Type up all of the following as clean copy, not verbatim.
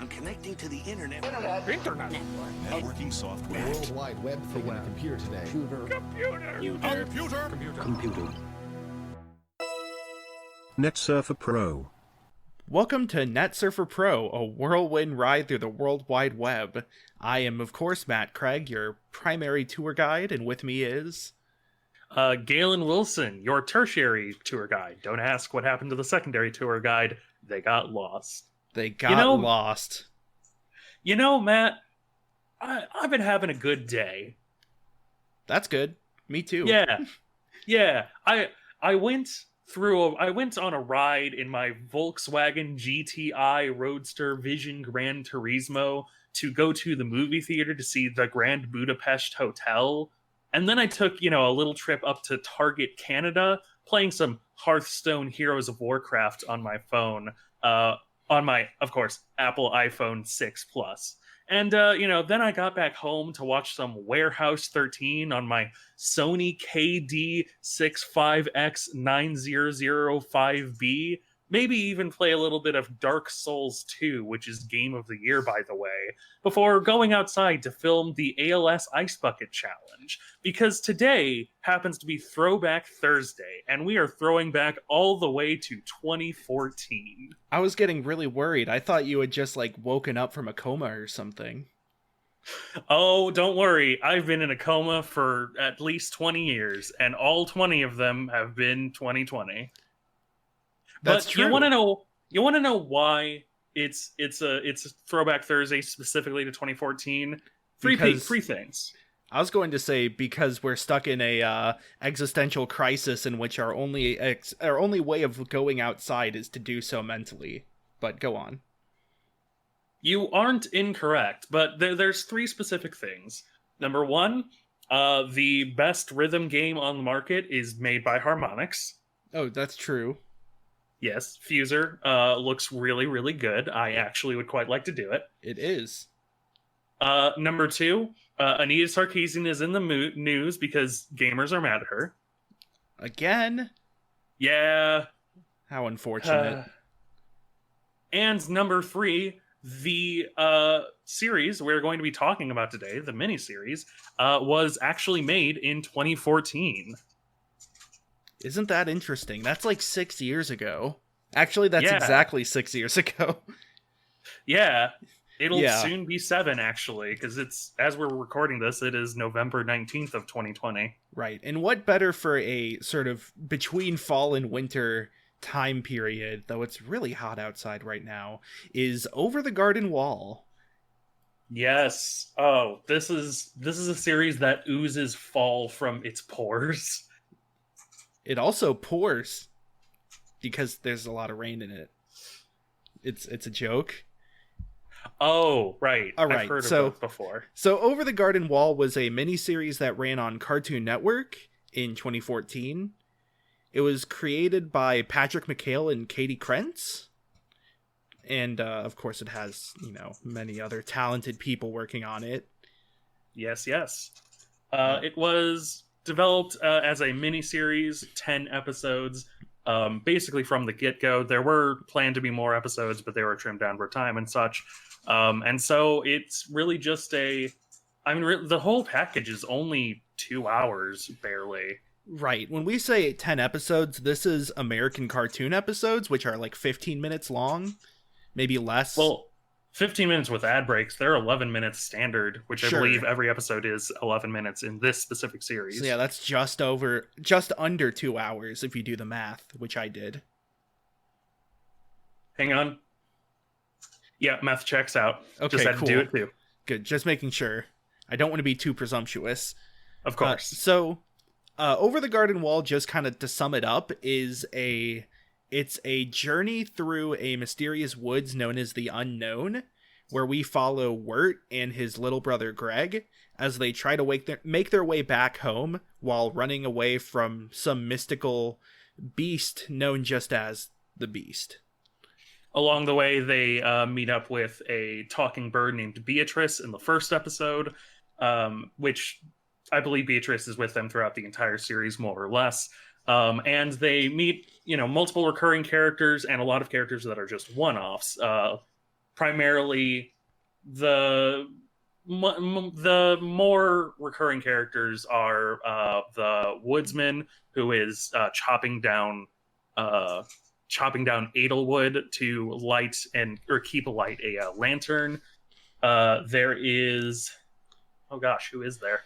I'm connecting to the internet. Internet. Networking software. World Wide Web thing on a computer today. Computer. NetSurfer Pro. Welcome to NetSurfer Pro, a whirlwind ride through the World Wide Web. I am, of course, Matt Craig, your primary tour guide, and with me is... Galen Wilson, your tertiary tour guide. Don't ask what happened to the secondary tour guide. They got lost. Lost. You know, Matt, I've been having a good day. That's good. Me too. Yeah. I went on a ride in my Volkswagen GTI Roadster Vision Gran Turismo to go to the movie theater to see the Grand Budapest Hotel. And then I took, a little trip up to Target Canada, playing some Hearthstone Heroes of Warcraft on my phone, on my, of course, Apple iPhone 6 Plus. And, then I got back home to watch some Warehouse 13 on my Sony KD65X9005B. Maybe even play a little bit of Dark Souls 2, which is Game of the Year, by the way, before going outside to film the ALS Ice Bucket Challenge. Because today happens to be Throwback Thursday, and we are throwing back all the way to 2014. I was getting really worried. I thought you had just, woken up from a coma or something. Oh, don't worry. I've been in a coma for at least 20 years, and all 20 of them have been 2020. That's but true. You want to know why it's a Throwback Thursday specifically to 2014? Three things. I was going to say because we're stuck in a existential crisis in which our only way of going outside is to do so mentally. But go on. You aren't incorrect, but there's three specific things. Number one, the best rhythm game on the market is made by Harmonix. Oh, that's true. Yes, Fuser looks really, really good. I actually would quite like to do it. It is. Number two, Anita Sarkeesian is in the news because gamers are mad at her. Again? Yeah. How unfortunate. And number three, the series we're going to be talking about today, the miniseries, was actually made in 2014. Isn't that interesting? That's 6 years ago. Actually, that's exactly 6 years ago. Yeah. It'll soon be 7, actually, because it's, as we're recording this, it is November 19th of 2020. Right. And what better for a sort of between fall and winter time period, though it's really hot outside right now, is Over the Garden Wall. Yes. Oh, this is a series that oozes fall from its pores. It also pours because there's a lot of rain in it. It's a joke. Oh, right. All right. I've heard of it before. So Over the Garden Wall was a miniseries that ran on Cartoon Network in 2014. It was created by Patrick McHale and Katie Krentz. And, of course, it has, many other talented people working on it. Yes. It was developed as a miniseries, 10 episodes, basically from the get-go. There were planned to be more episodes, but they were trimmed down for time and such. And so it's really just the whole package is only 2 hours, barely. Right. When we say 10 episodes, this is American cartoon episodes, which are 15 minutes long, maybe less. Well, 15 minutes with ad breaks. They're 11 minutes standard, which Sure. I believe every episode is 11 minutes in this specific series. So yeah, that's just under 2 hours if you do the math, which I did. Hang on. Yeah, math checks out. Okay, just had cool. to do it too. Good, just making sure. I don't want to be too presumptuous. Of course. So, Over the Garden Wall, just kind of to sum it up, it's a journey through a mysterious woods known as the Unknown, where we follow Wirt and his little brother Greg as they try to make their way back home while running away from some mystical beast known just as the Beast. Along the way, they meet up with a talking bird named Beatrice in the first episode, which I believe Beatrice is with them throughout the entire series, more or less. And they meet, multiple recurring characters and a lot of characters that are just one-offs. primarily the the more recurring characters are the woodsman, who is chopping down edelwood to light or keep alight a lantern. There is, oh gosh, who is there?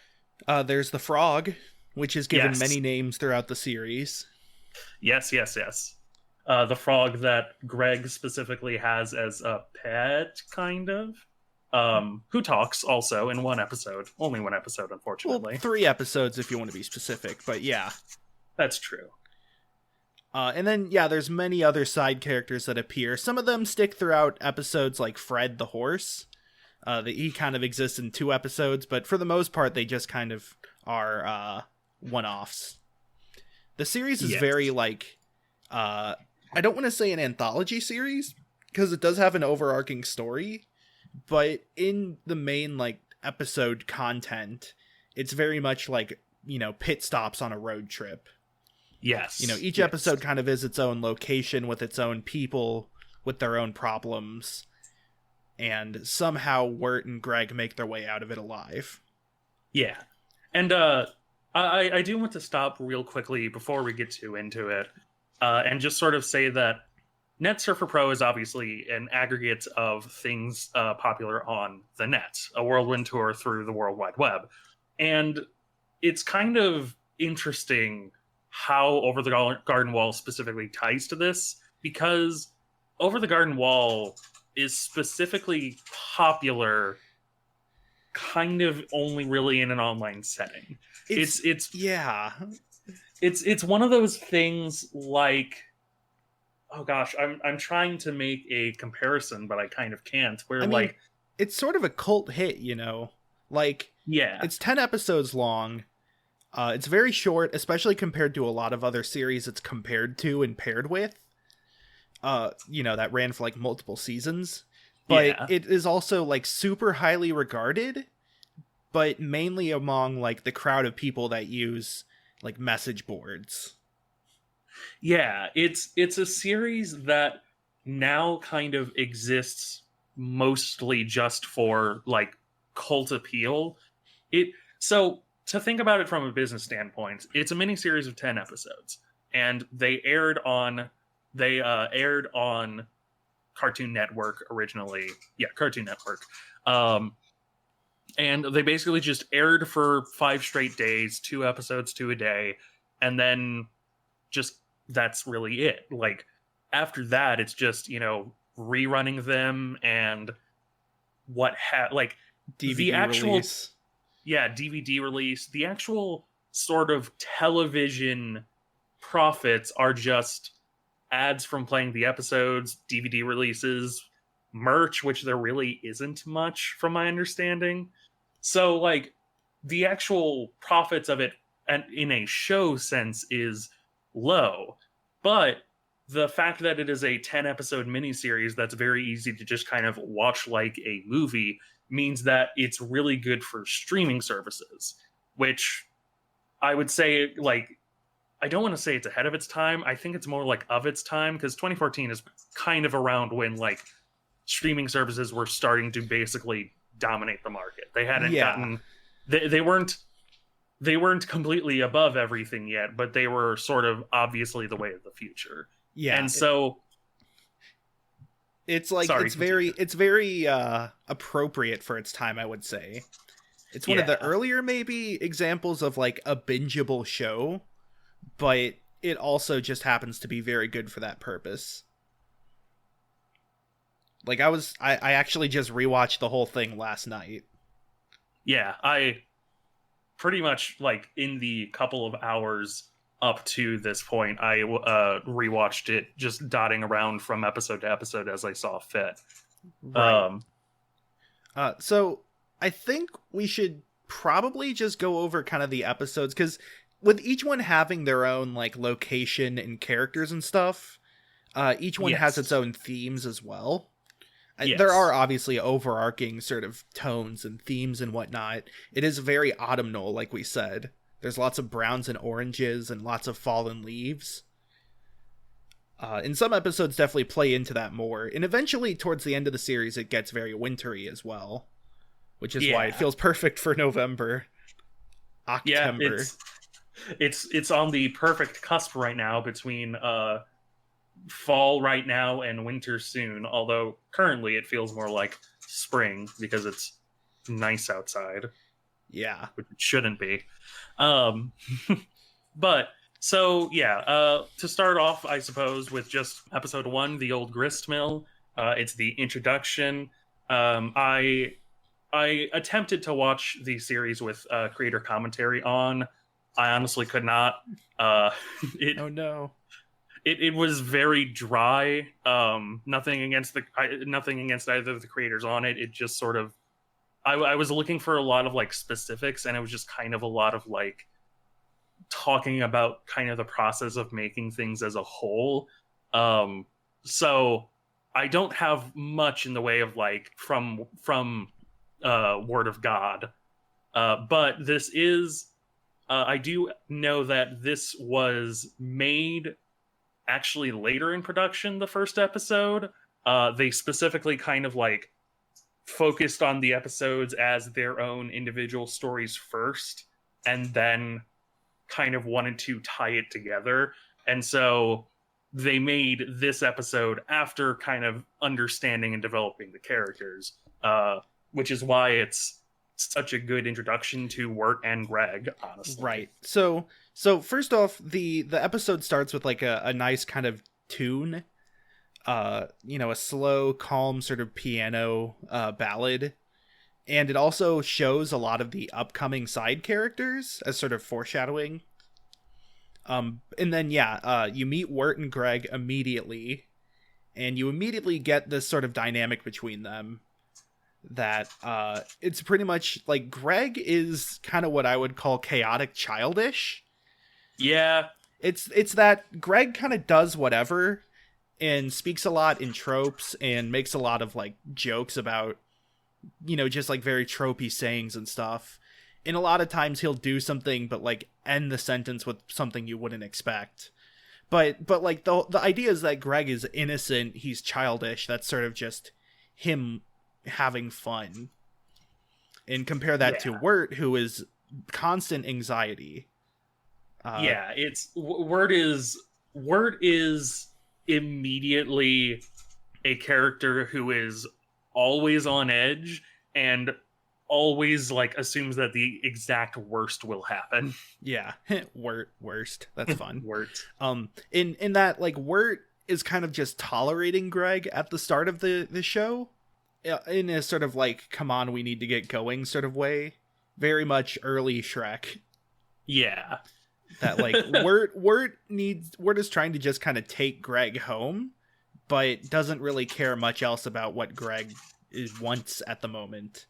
There's the frog, which is given Yes. many names throughout the series. Yes. The frog that Greg specifically has as a pet, kind of. Who talks also in one episode. Only one episode, Well, unfortunately. 3 episodes if you want to be specific, but yeah. That's true. And then, yeah, there's many other side characters that appear. Some of them stick throughout episodes, like Fred the horse. He kind of exists in 2 episodes, but for the most part, they just kind of are one-offs. The series is very, like, I don't want to say an anthology series, because it does have an overarching story, but in the main, like, episode content, it's very much like, you know, pit stops on a road trip. Yes. You know, each episode kind of is its own location with its own people with their own problems. And somehow Wirt and Greg make their way out of it alive. Yeah. And I do want to stop real quickly before we get too into it and just sort of say that Net Surfer Pro is obviously an aggregate of things popular on the net, a whirlwind tour through the World Wide Web. And it's kind of interesting how Over the Garden Wall specifically ties to this, because Over the Garden Wall is specifically popular kind of only really in an online setting. It's yeah. It's one of those things like, oh gosh, I'm trying to make a comparison, but I kind of can't. Where I mean, like it's sort of a cult hit, you know. Like, yeah, it's 10 episodes long. It's very short, especially compared to a lot of other series it's compared to and paired with. You know, that ran for like multiple seasons. But it is also like super highly regarded, but mainly among like the crowd of people that use like message boards. Yeah, it's a series that now kind of exists mostly just for like cult appeal. So to think about it from a business standpoint, it's a mini series of 10 episodes, and they aired on Cartoon Network originally. Yeah, Cartoon Network. And they basically just aired for 5 straight days, 2 episodes, 2 a day, and then just that's really it. Like after that, it's just, you know, rerunning them and like DVD the actual release. Yeah, DVD release. The actual sort of television profits are just ads from playing the episodes, DVD releases, merch, which there really isn't much from my understanding. So like the actual profits of it and in a show sense is low. But the fact that it is a 10 episode miniseries that's very easy to just kind of watch like a movie means that it's really good for streaming services, which I would say, like, I don't want to say it's ahead of its time. I think it's more like of its time, because 2014 is kind of around when like streaming services were starting to basically dominate the market. They hadn't gotten, they weren't completely above everything yet, but they were sort of obviously the way of the future. Yeah. And so it's like it's very appropriate for its time, I would say. It's one of the earlier maybe examples of like a bingeable show, but it also just happens to be very good for that purpose. Like I actually just rewatched the whole thing last night. Yeah, I pretty much like in the couple of hours up to this point, I rewatched it, just dotting around from episode to episode as I saw fit. Right. So I think we should probably just go over kind of the episodes, because with each one having their own like location and characters and stuff, each one has its own themes as well. There are obviously overarching sort of tones and themes and whatnot. It is very autumnal, like we said. There's lots of browns and oranges and lots of fallen leaves. And some episodes definitely play into that more. And eventually, towards the end of the series, it gets very wintry as well, which is why it feels perfect for November. October. Yeah, it's on the perfect cusp right now between fall right now and winter soon. Although currently it feels more like spring because it's nice outside. Yeah, which it shouldn't be. But so yeah, to start off, I suppose with just episode 1, the old grist mill. It's the introduction. I attempted to watch the series with creator commentary on. I honestly could not. Oh no. It was very dry. Nothing against either of the creators on it. It just sort of. I was looking for a lot of like specifics, and it was just kind of a lot of like talking about kind of the process of making things as a whole. So I don't have much in the way of like from Word of God, but this is. I do know that this was made actually later in production. The first episode, they specifically kind of like focused on the episodes as their own individual stories first, and then kind of wanted to tie it together. And so they made this episode after kind of understanding and developing the characters, which is why it's such a good introduction to Wirt and Greg, honestly. Right. So first off, the episode starts with like a nice kind of tune. A slow, calm sort of piano ballad. And it also shows a lot of the upcoming side characters as sort of foreshadowing. And then, you meet Wirt and Greg immediately. And you immediately get this sort of dynamic between them. That it's pretty much like Greg is kind of what I would call chaotic childish. Yeah. It's that Greg kind of does whatever and speaks a lot in tropes and makes a lot of like jokes about, just like very tropey sayings and stuff. And a lot of times he'll do something but like end the sentence with something you wouldn't expect. But like the idea is that Greg is innocent, he's childish, that's sort of just him having fun. And compare that to Wirt, who is constant anxiety. It's Wirt is immediately a character who is always on edge and always like assumes that the exact worst will happen. Yeah. Worst. That's fun. Wirt. In that like Wirt is kind of just tolerating Greg at the start of the show in a sort of like, come on, we need to get going sort of way. Very much early Shrek. Yeah. That like Wirt is trying to just kind of take Greg home, but doesn't really care much else about what Greg wants at the moment.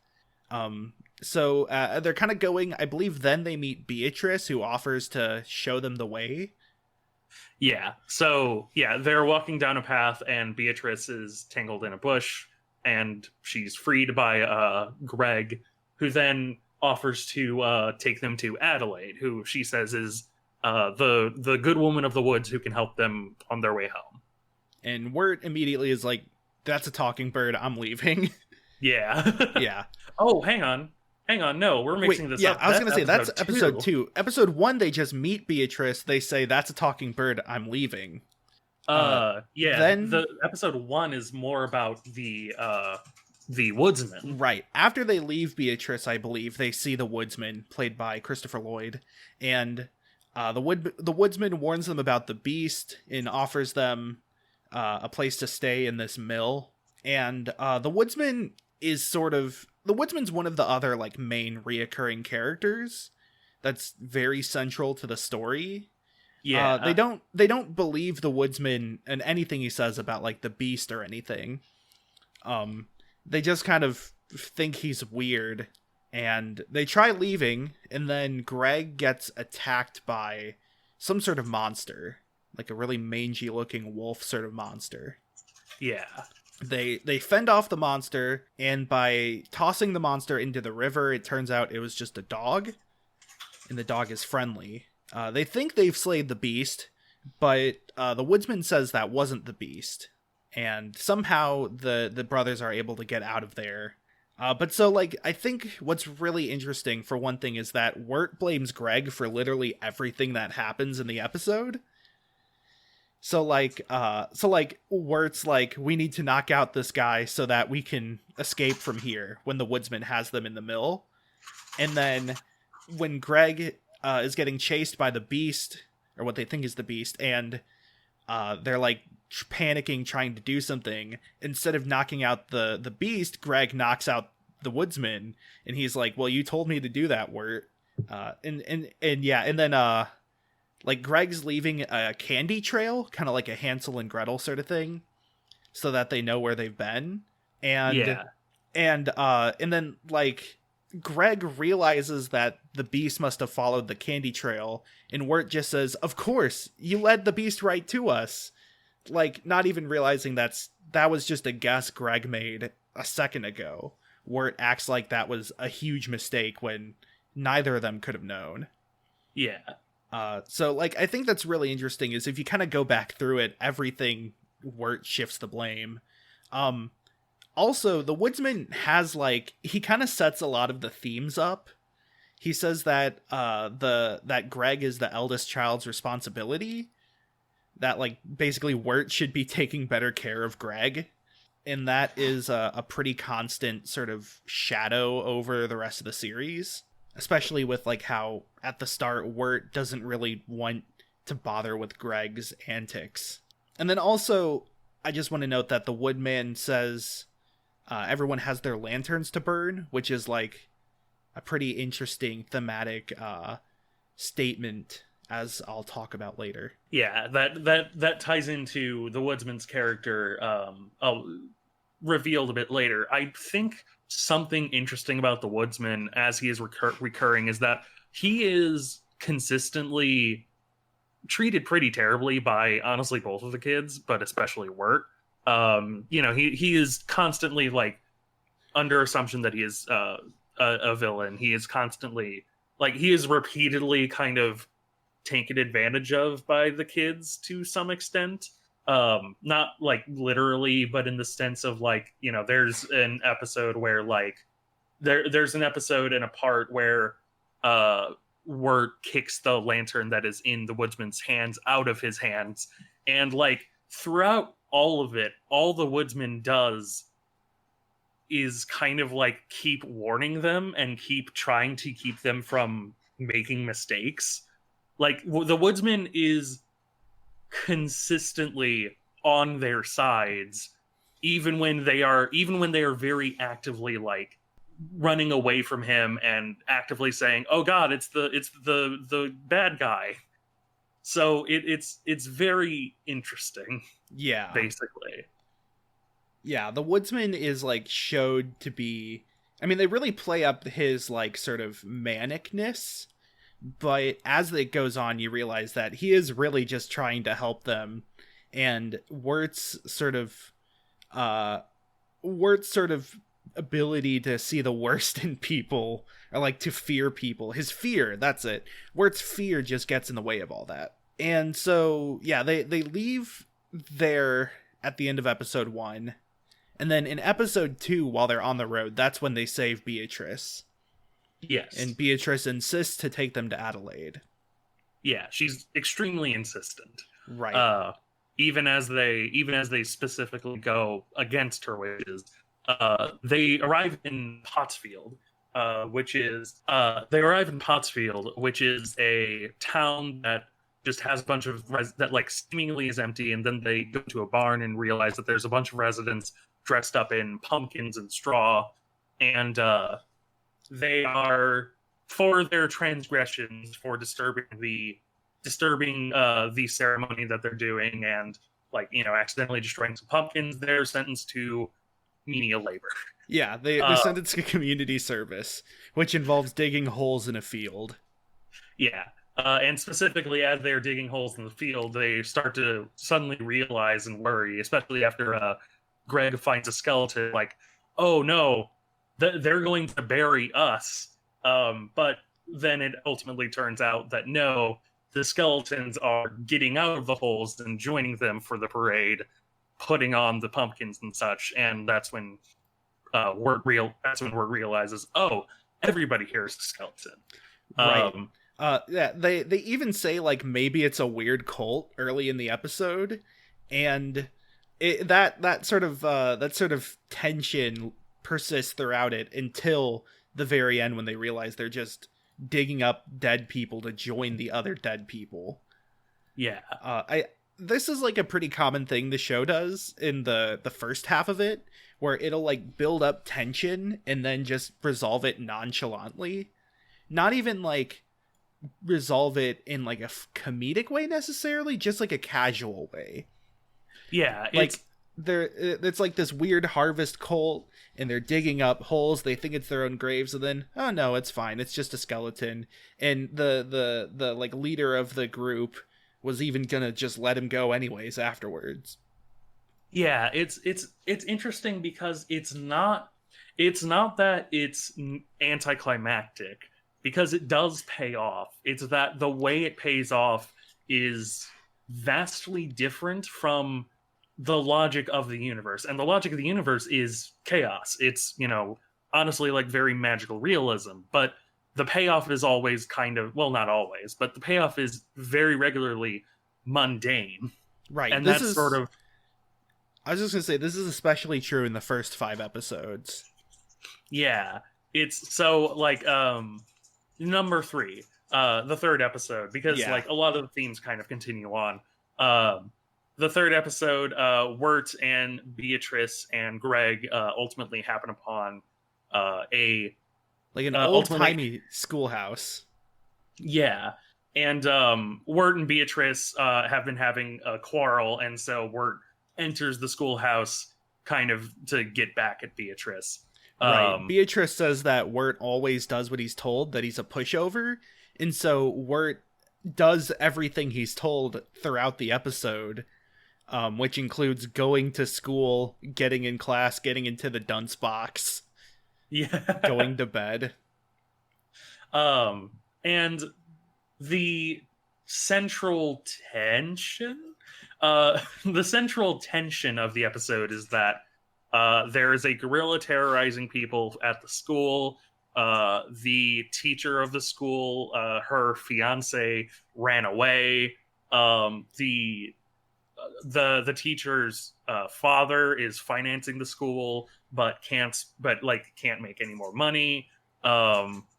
So they're kind of going, I believe then they meet Beatrice, who offers to show them the way. Yeah. So they're walking down a path and Beatrice is tangled in a bush and she's freed by Greg, who then offers to take them to Adelaide, who she says is the good woman of the woods who can help them on their way home. And Wirt immediately is like, that's a talking bird, I'm leaving. Yeah. Yeah. Oh, hang on. No, we're mixing this up. I was going to say, that's episode 2. Episode 1, they just meet Beatrice. They say, that's a talking bird, I'm leaving. Then the episode 1 is more about the woodsman. Right. After they leave Beatrice, I believe, they see the woodsman, played by Christopher Lloyd. And the woodsman warns them about the beast and offers them a place to stay in this mill. And the woodsman the woodsman's one of the other like main reoccurring characters that's very central to the story. Yeah. They don't believe the woodsman and anything he says about like the beast or anything. They just kind of think he's weird, and they try leaving, and then Greg gets attacked by some sort of monster, like a really mangy looking wolf sort of monster. Yeah. They fend off the monster, and by tossing the monster into the river, it turns out it was just a dog, and the dog is friendly. They think they've slayed the beast, but the woodsman says that wasn't the beast, and somehow the brothers are able to get out of there. But so, like, I think what's really interesting, for one thing, is that Wirt blames Greg for literally everything that happens in the episode. So Wirt's like, we need to knock out this guy so that we can escape from here, when the woodsman has them in the mill. And then when Greg is getting chased by the beast, or what they think is the beast, and they're like panicking, trying to do something, instead of knocking out the beast, Greg knocks out the woodsman, and he's like, well, you told me to do that, Wirt. And then like, Greg's leaving a candy trail, kind of like a Hansel and Gretel sort of thing, so that they know where they've been. And then, like, Greg realizes that the beast must have followed the candy trail, and Wirt just says, of course, you led the beast right to us. Like, not even realizing that was just a guess Greg made a second ago. Wirt acts like that was a huge mistake when neither of them could have known. Yeah. So, like, I think that's really interesting, is if you kind of go back through it, everything Wirt shifts the blame. Also, the woodsman has, like, he kind of sets a lot of the themes up. He says that that Greg is the eldest child's responsibility, that, like, basically Wirt should be taking better care of Greg, and that is a pretty constant sort of shadow over the rest of the series. Especially with, like, how at the start Wirt doesn't really want to bother with Greg's antics. And then also, I just want to note that the woodman says everyone has their lanterns to burn, which is, like, a pretty interesting thematic statement, as I'll talk about later. Yeah, that ties into the woodsman's character, revealed a bit later. I think something interesting about the woodsman, as he is recurring, is that he is consistently treated pretty terribly by, honestly, both of the kids, but especially Wirt. He is constantly, like, under assumption that he is a villain. He is constantly, like, he is repeatedly kind of taken advantage of by the kids to some extent. Not, like, literally, but in the sense of, like, there's an episode where, like, there's an episode and a part where Wirt kicks the lantern that is in the woodsman's hands out of his hands, and, like, throughout all of it, all the woodsman does is kind of, like, keep warning them and keep trying to keep them from making mistakes. Like, the woodsman is consistently on their sides, even when they are very actively, like, running away from him and actively saying, oh god, it's the bad guy. So it's very interesting. Yeah, basically. Yeah, the woodsman is, like, showed to be, I mean, they really play up his, like, sort of manicness, but as it goes on, you realize that he is really just trying to help them, and Wirt's sort of ability to see the worst in people, or, like, to fear people, his fear, that's it. Wirt's fear just gets in the way of all that. And so, yeah, they leave there at the end of episode 1, and then in episode 2, while they're on the road, that's when they save Beatrice. Yes. And Beatrice insists to take them to Adelaide. Yeah, she's extremely insistent. Right. Even as they specifically go against her wishes. They arrive in Pottsfield, which is a town that just has a bunch of that, like, seemingly is empty, and then they go to a barn and realize that there's a bunch of residents dressed up in pumpkins and straw, and they are, for their transgressions, for disturbing the ceremony that they're doing, and, like, accidentally destroying some pumpkins, they're sentenced to menial labor. Yeah, they're sentenced to community service, which involves digging holes in a field. Yeah. And specifically, as they're digging holes in the field, they start to suddenly realize and worry, especially after Greg finds a skeleton, like, oh no, they're going to bury us. But then it ultimately turns out that no, the skeletons are getting out of the holes and joining them for the parade, putting on the pumpkins and such, and that's when Wirt realizes, oh, everybody here is a skeleton. Right. Yeah, they even say like maybe it's a weird cult early in the episode, and that sort of tension persists throughout it until the very end when they realize they're just digging up dead people to join the other dead people. Yeah. This is like a pretty common thing the show does in the first half of it, where it'll like build up tension and then just resolve it nonchalantly. Not even like resolve it in like a comedic way necessarily, just like a casual way. Yeah, like it's like this weird harvest cult and they're digging up holes, they think it's their own graves, and then oh no, it's fine, it's just a skeleton. And the like leader of the group was even gonna just let him go anyways afterwards. Yeah, it's interesting because it's not that it's anticlimactic, because it does pay off. It's that the way it pays off is vastly different from the logic of the universe. And the logic of the universe is chaos. It's, honestly like very magical realism, but the payoff is always kind of, well, not always, but the payoff is very regularly mundane. Right. And that's sort of... I was just going to say, this is especially true in the first 5 episodes. Yeah. It's so like, number 3, the third episode, because like a lot of the themes kind of continue on. The third episode, Wirt and Beatrice and Greg ultimately happen upon an old-timey schoolhouse. Yeah. And Wirt and Beatrice have been having a quarrel, and so Wirt enters the schoolhouse kind of to get back at Beatrice. Right. Beatrice says that Wirt always does what he's told, that he's a pushover, and so Wirt does everything he's told throughout the episode, which includes going to school, getting in class, getting into the dunce box, going to bed. And the central tension of the episode is that there is a gorilla terrorizing people at the school. The teacher of the school, her fiance ran away. The teacher's father is financing the school, but can't make any more money.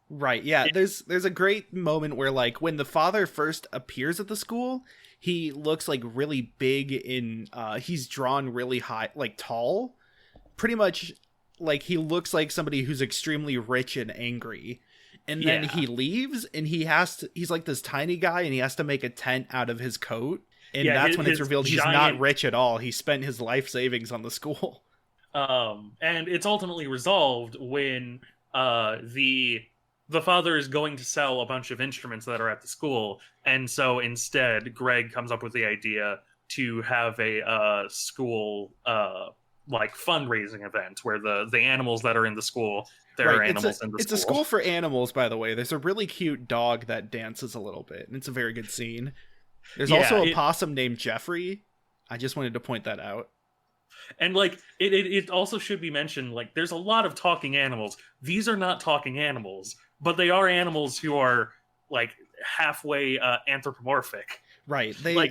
Right, yeah. There's a great moment where like when the father first appears at the school, he looks like really big in he's drawn really high, like tall. Pretty much like he looks like somebody who's extremely rich and angry. And then he leaves and he's like this tiny guy and he has to make a tent out of his coat. And that's when it's revealed he's not rich at all. He spent his life savings on the school. And it's ultimately resolved when the father is going to sell a bunch of instruments that are at the school, and so instead Greg comes up with the idea to have a school like fundraising event where the animals that are in the school, there are animals in the school. It's a school for animals, by the way. There's a really cute dog that dances a little bit, and it's a very good scene. There's also a possum named Jeffrey. I just wanted to point that out. And like it also should be mentioned, like there's a lot of talking animals. These are not talking animals, but they are animals who are like halfway anthropomorphic. Right. They are,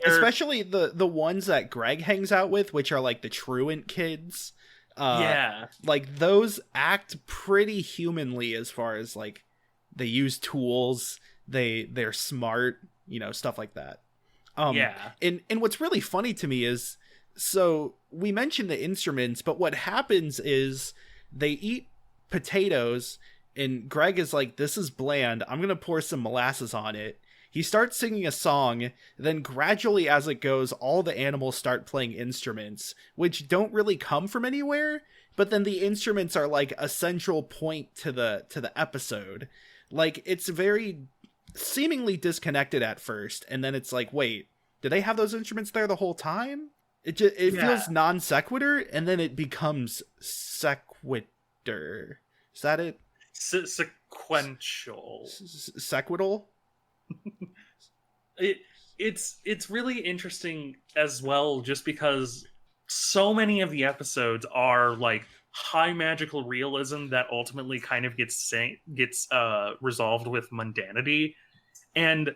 especially the ones that Greg hangs out with, which are like the truant kids. Like those act pretty humanly as far as like they use tools, they're smart, stuff like that. And what's really funny to me is, so we mentioned the instruments, but what happens is they eat potatoes and Greg is like, this is bland, I'm gonna pour some molasses on it. He starts singing a song, then gradually as it goes, all the animals start playing instruments, which don't really come from anywhere, but then the instruments are like a central point to the episode. Like, it's very seemingly disconnected at first, and then it's like, wait, did they have those instruments there the whole time? It feels non sequitur, and then it becomes sequitur. Is that it? Sequential. Sequital? It's really interesting as well, just because so many of the episodes are like high magical realism that ultimately kind of gets resolved with mundanity, and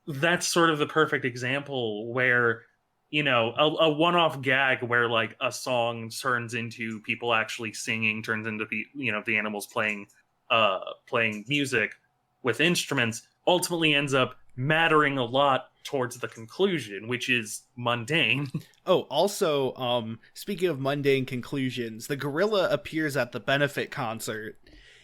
that's sort of the perfect example where, a one-off gag where like a song turns into people actually singing, turns into the animals playing music with instruments, ultimately ends up mattering a lot towards the conclusion, which is mundane. Oh, also, speaking of mundane conclusions, the gorilla appears at the benefit concert,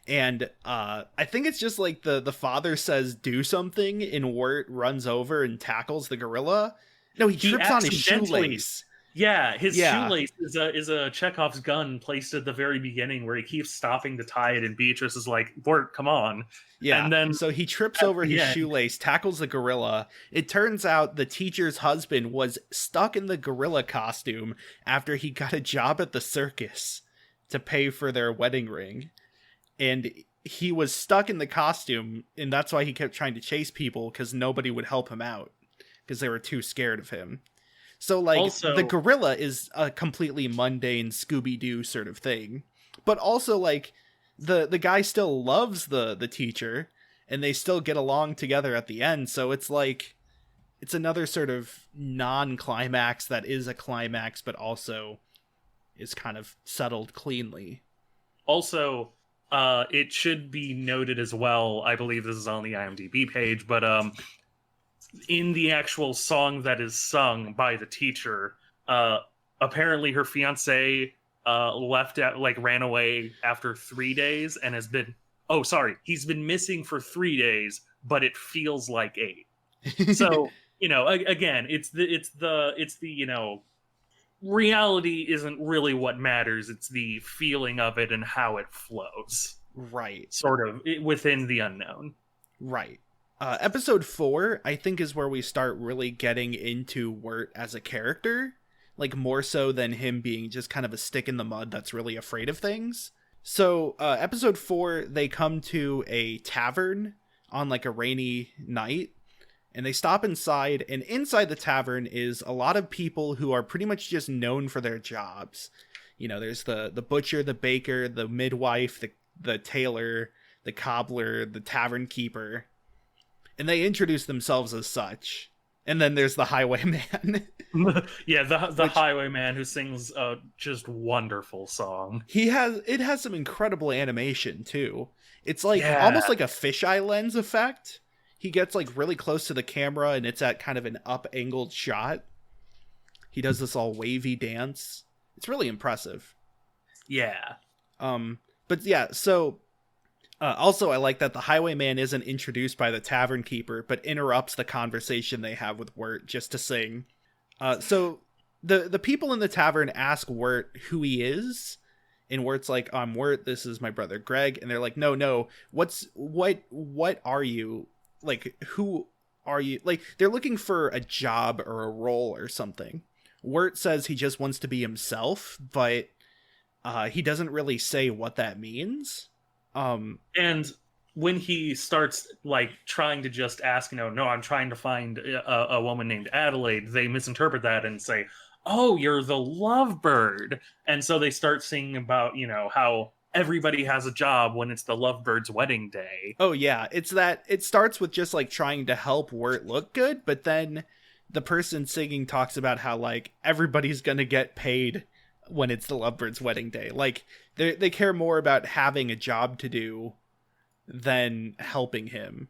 and I think it's just like the father says do something, and Wirt runs over and tackles the gorilla. No, he trips on his shoelace. Yeah, his Yeah. shoelace is a Chekhov's gun placed at the very beginning, where he keeps stopping to tie it, and Beatrice is like, "Wirt, come on." Yeah, And then so he trips over his end, shoelace, tackles the gorilla. It turns out the teacher's husband was stuck in the gorilla costume after he got a job at the circus to pay for their wedding ring. And he was stuck in the costume, and that's why he kept trying to chase people, because nobody would help him out, because they were too scared of him. So, like, also, the gorilla is a completely mundane Scooby-Doo sort of thing. But also, like, the guy still loves the teacher, and they still get along together at the end, so it's like, it's another sort of non-climax that is a climax, but also is kind of settled cleanly. Also, it should be noted as well, I believe this is on the IMDb page, but in the actual song that is sung by the teacher, apparently her fiance ran away after 3 days and he's been missing for 3 days, but it feels like 8. So, again, it's the reality isn't really what matters. It's the feeling of it and how it flows. Right. Sort of within the unknown. Right. Episode 4, I think, is where we start really getting into Wirt as a character. Like, more so than him being just kind of a stick in the mud that's really afraid of things. So, episode 4, they come to a tavern on, like, a rainy night. And they stop inside, and inside the tavern is a lot of people who are pretty much just known for their jobs. There's the butcher, the baker, the midwife, the tailor, the cobbler, the tavern keeper. And they introduce themselves as such. And then there's the Highwayman. Yeah, the Highwayman who sings a just wonderful song. It has some incredible animation too. It's like almost like a fisheye lens effect. He gets like really close to the camera and it's at kind of an up-angled shot. He does this all wavy dance. It's really impressive. Yeah. But yeah, so also I like that the Highwayman isn't introduced by the tavern keeper, but interrupts the conversation they have with Wirt just to sing. So the people in the tavern ask Wirt who he is, and Wirt's like, I'm Wirt, this is my brother Greg, and they're like, no, what are you? Like, who are you? Like, they're looking for a job or a role or something. Wirt says he just wants to be himself, but he doesn't really say what that means. And when he starts like trying to just ask, no, I'm trying to find a woman named Adelaide, they misinterpret that and say, oh, you're the lovebird. And so they start singing about, how everybody has a job when it's the lovebird's wedding day. Oh yeah, it's that it starts with just like trying to help Wirt look good, but then the person singing talks about how like everybody's gonna get paid when it's the lovebird's wedding day. Like they care more about having a job to do than helping him.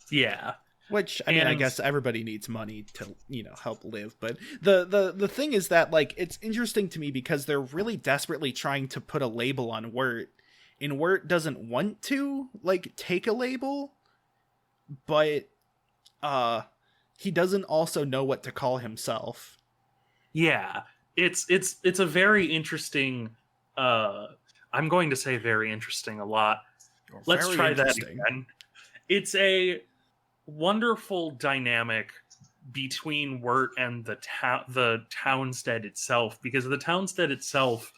Yeah. Which, I mean, I guess everybody needs money to, help live. But the thing is that, like, it's interesting to me because they're really desperately trying to put a label on Wirt. And Wirt doesn't want to, like, take a label. But he doesn't also know what to call himself. Yeah. It's a very interesting... I'm going to say very interesting a lot. Let's try that again. It's a wonderful dynamic between Wirt and the townstead itself, because the townstead itself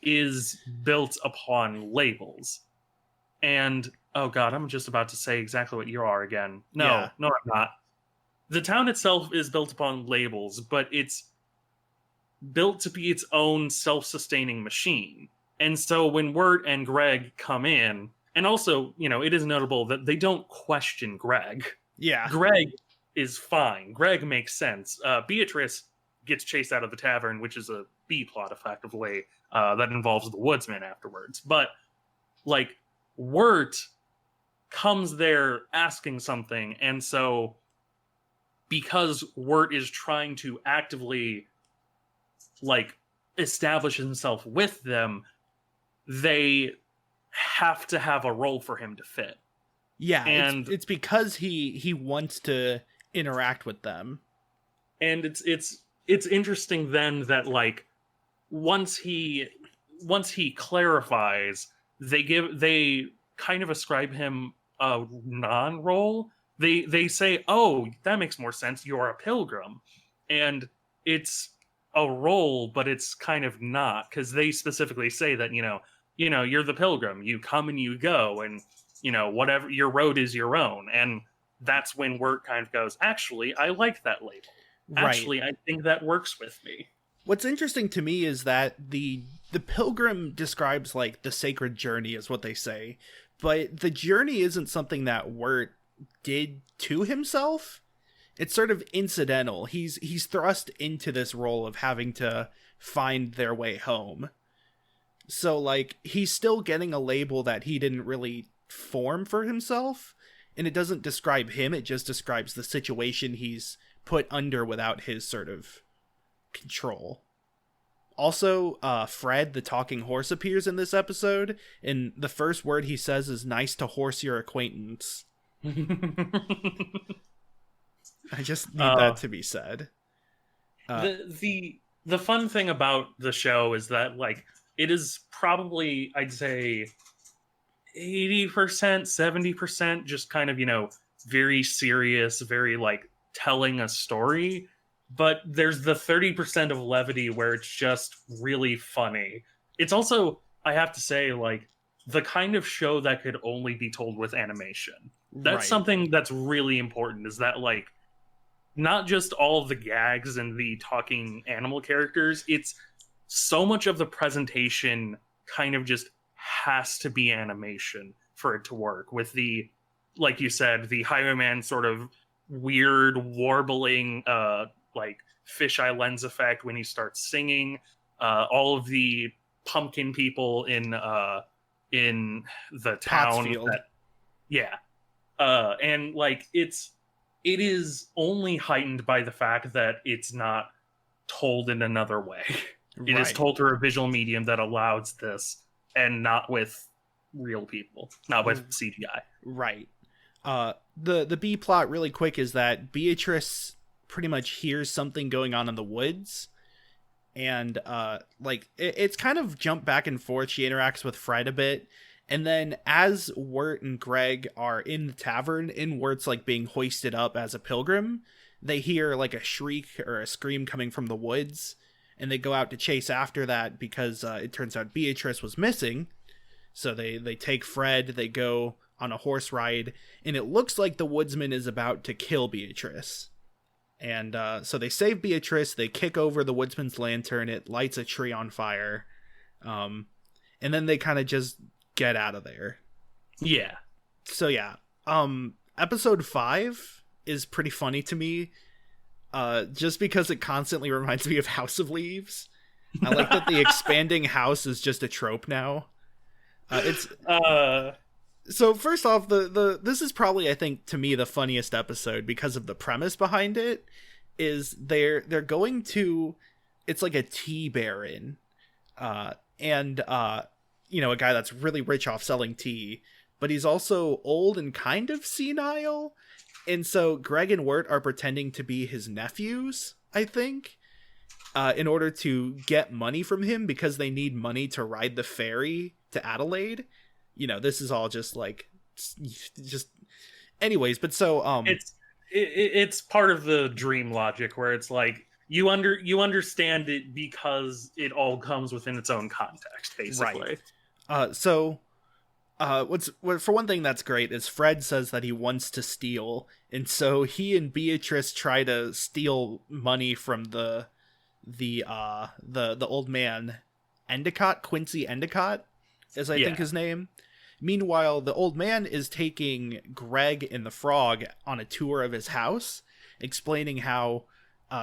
is built upon labels. And oh god, I'm just about to say exactly what you are again. No, I'm not. the town itself is built upon labels, but it's built to be its own self-sustaining machine. And so when Wirt and Greg come in, and also, it is notable that they don't question Greg. Yeah. Greg is fine. Greg makes sense. Beatrice gets chased out of the tavern, which is a B-plot, effectively, that involves the woodsman afterwards. But, Wirt comes there asking something, and so because Wirt is trying to actively establish himself with them, they have to have a role for him to fit. Yeah, and it's because he wants to interact with them. And it's interesting then that once he clarifies, they kind of ascribe him a non-role. They say, "Oh, that makes more sense. You're a pilgrim," and it's a role, but it's kind of not, because they specifically say that you're the pilgrim. You come and you go, and whatever your road is your own. And that's when Wirt kind of goes, "Actually, I like that label. Actually, I think that works with me." What's interesting to me is that the pilgrim describes the sacred journey is what they say, but the journey isn't something that Wirt did to himself. It's sort of incidental. He's thrust into this role of having to find their way home. So he's still getting a label that he didn't really form for himself, and it doesn't describe him, it just describes the situation he's put under without his sort of control. Also, Fred, the talking horse, appears in this episode, and the first word he says is "nice to horse your acquaintance." I just need that to be said. The fun thing about the show is that it is probably, I'd say, 80%, 70% just kind of very serious, very telling a story. But there's the 30% of levity where it's just really funny. It's also, I have to say, the kind of show that could only be told with animation. That's something that's really important, is that not just all of the gags and the talking animal characters, it's so much of the presentation kind of just has to be animation for it to work. With the, like you said, the Highwayman sort of weird warbling fisheye lens effect when he starts singing, all of the pumpkin people in the town and it is only heightened by the fact that it's not told in another way. It is told through a visual medium that allows this, and not with real people, not with CGI. Right. The B plot really quick is that Beatrice pretty much hears something going on in the woods, and it's kind of jumped back and forth. She interacts with Fred a bit, and then as Wirt and Greg are in the tavern, in Wirt's being hoisted up as a pilgrim, they hear a shriek or a scream coming from the woods, and they go out to chase after that because it turns out Beatrice was missing. So they take Fred, they go on a horse ride, and it looks like the woodsman is about to kill Beatrice. And so they save Beatrice, they kick over the woodsman's lantern, it lights a tree on fire, and then they kind of just get out of there. Yeah. So yeah, episode 5 is pretty funny to me, just because it constantly reminds me of House of Leaves. I like that the expanding house is just a trope now. So first off, this is probably, I think, to me, the funniest episode because of the premise behind it. Is they're going to, it's like a tea baron, and a guy that's really rich off selling tea, but he's also old and kind of senile, and so Greg and Wirt are pretending to be his nephews, I think, in order to get money from him because they need money to ride the ferry to Adelaide. This is all just anyways, but so it's part of the dream logic where it's you understand it because it all comes within its own context, basically. Right. So For one thing that's great is Fred says that he wants to steal, and so he and Beatrice try to steal money from the old man, Endicott, Quincy Endicott, as I think his name. Meanwhile, the old man is taking Greg and the Frog on a tour of his house, explaining how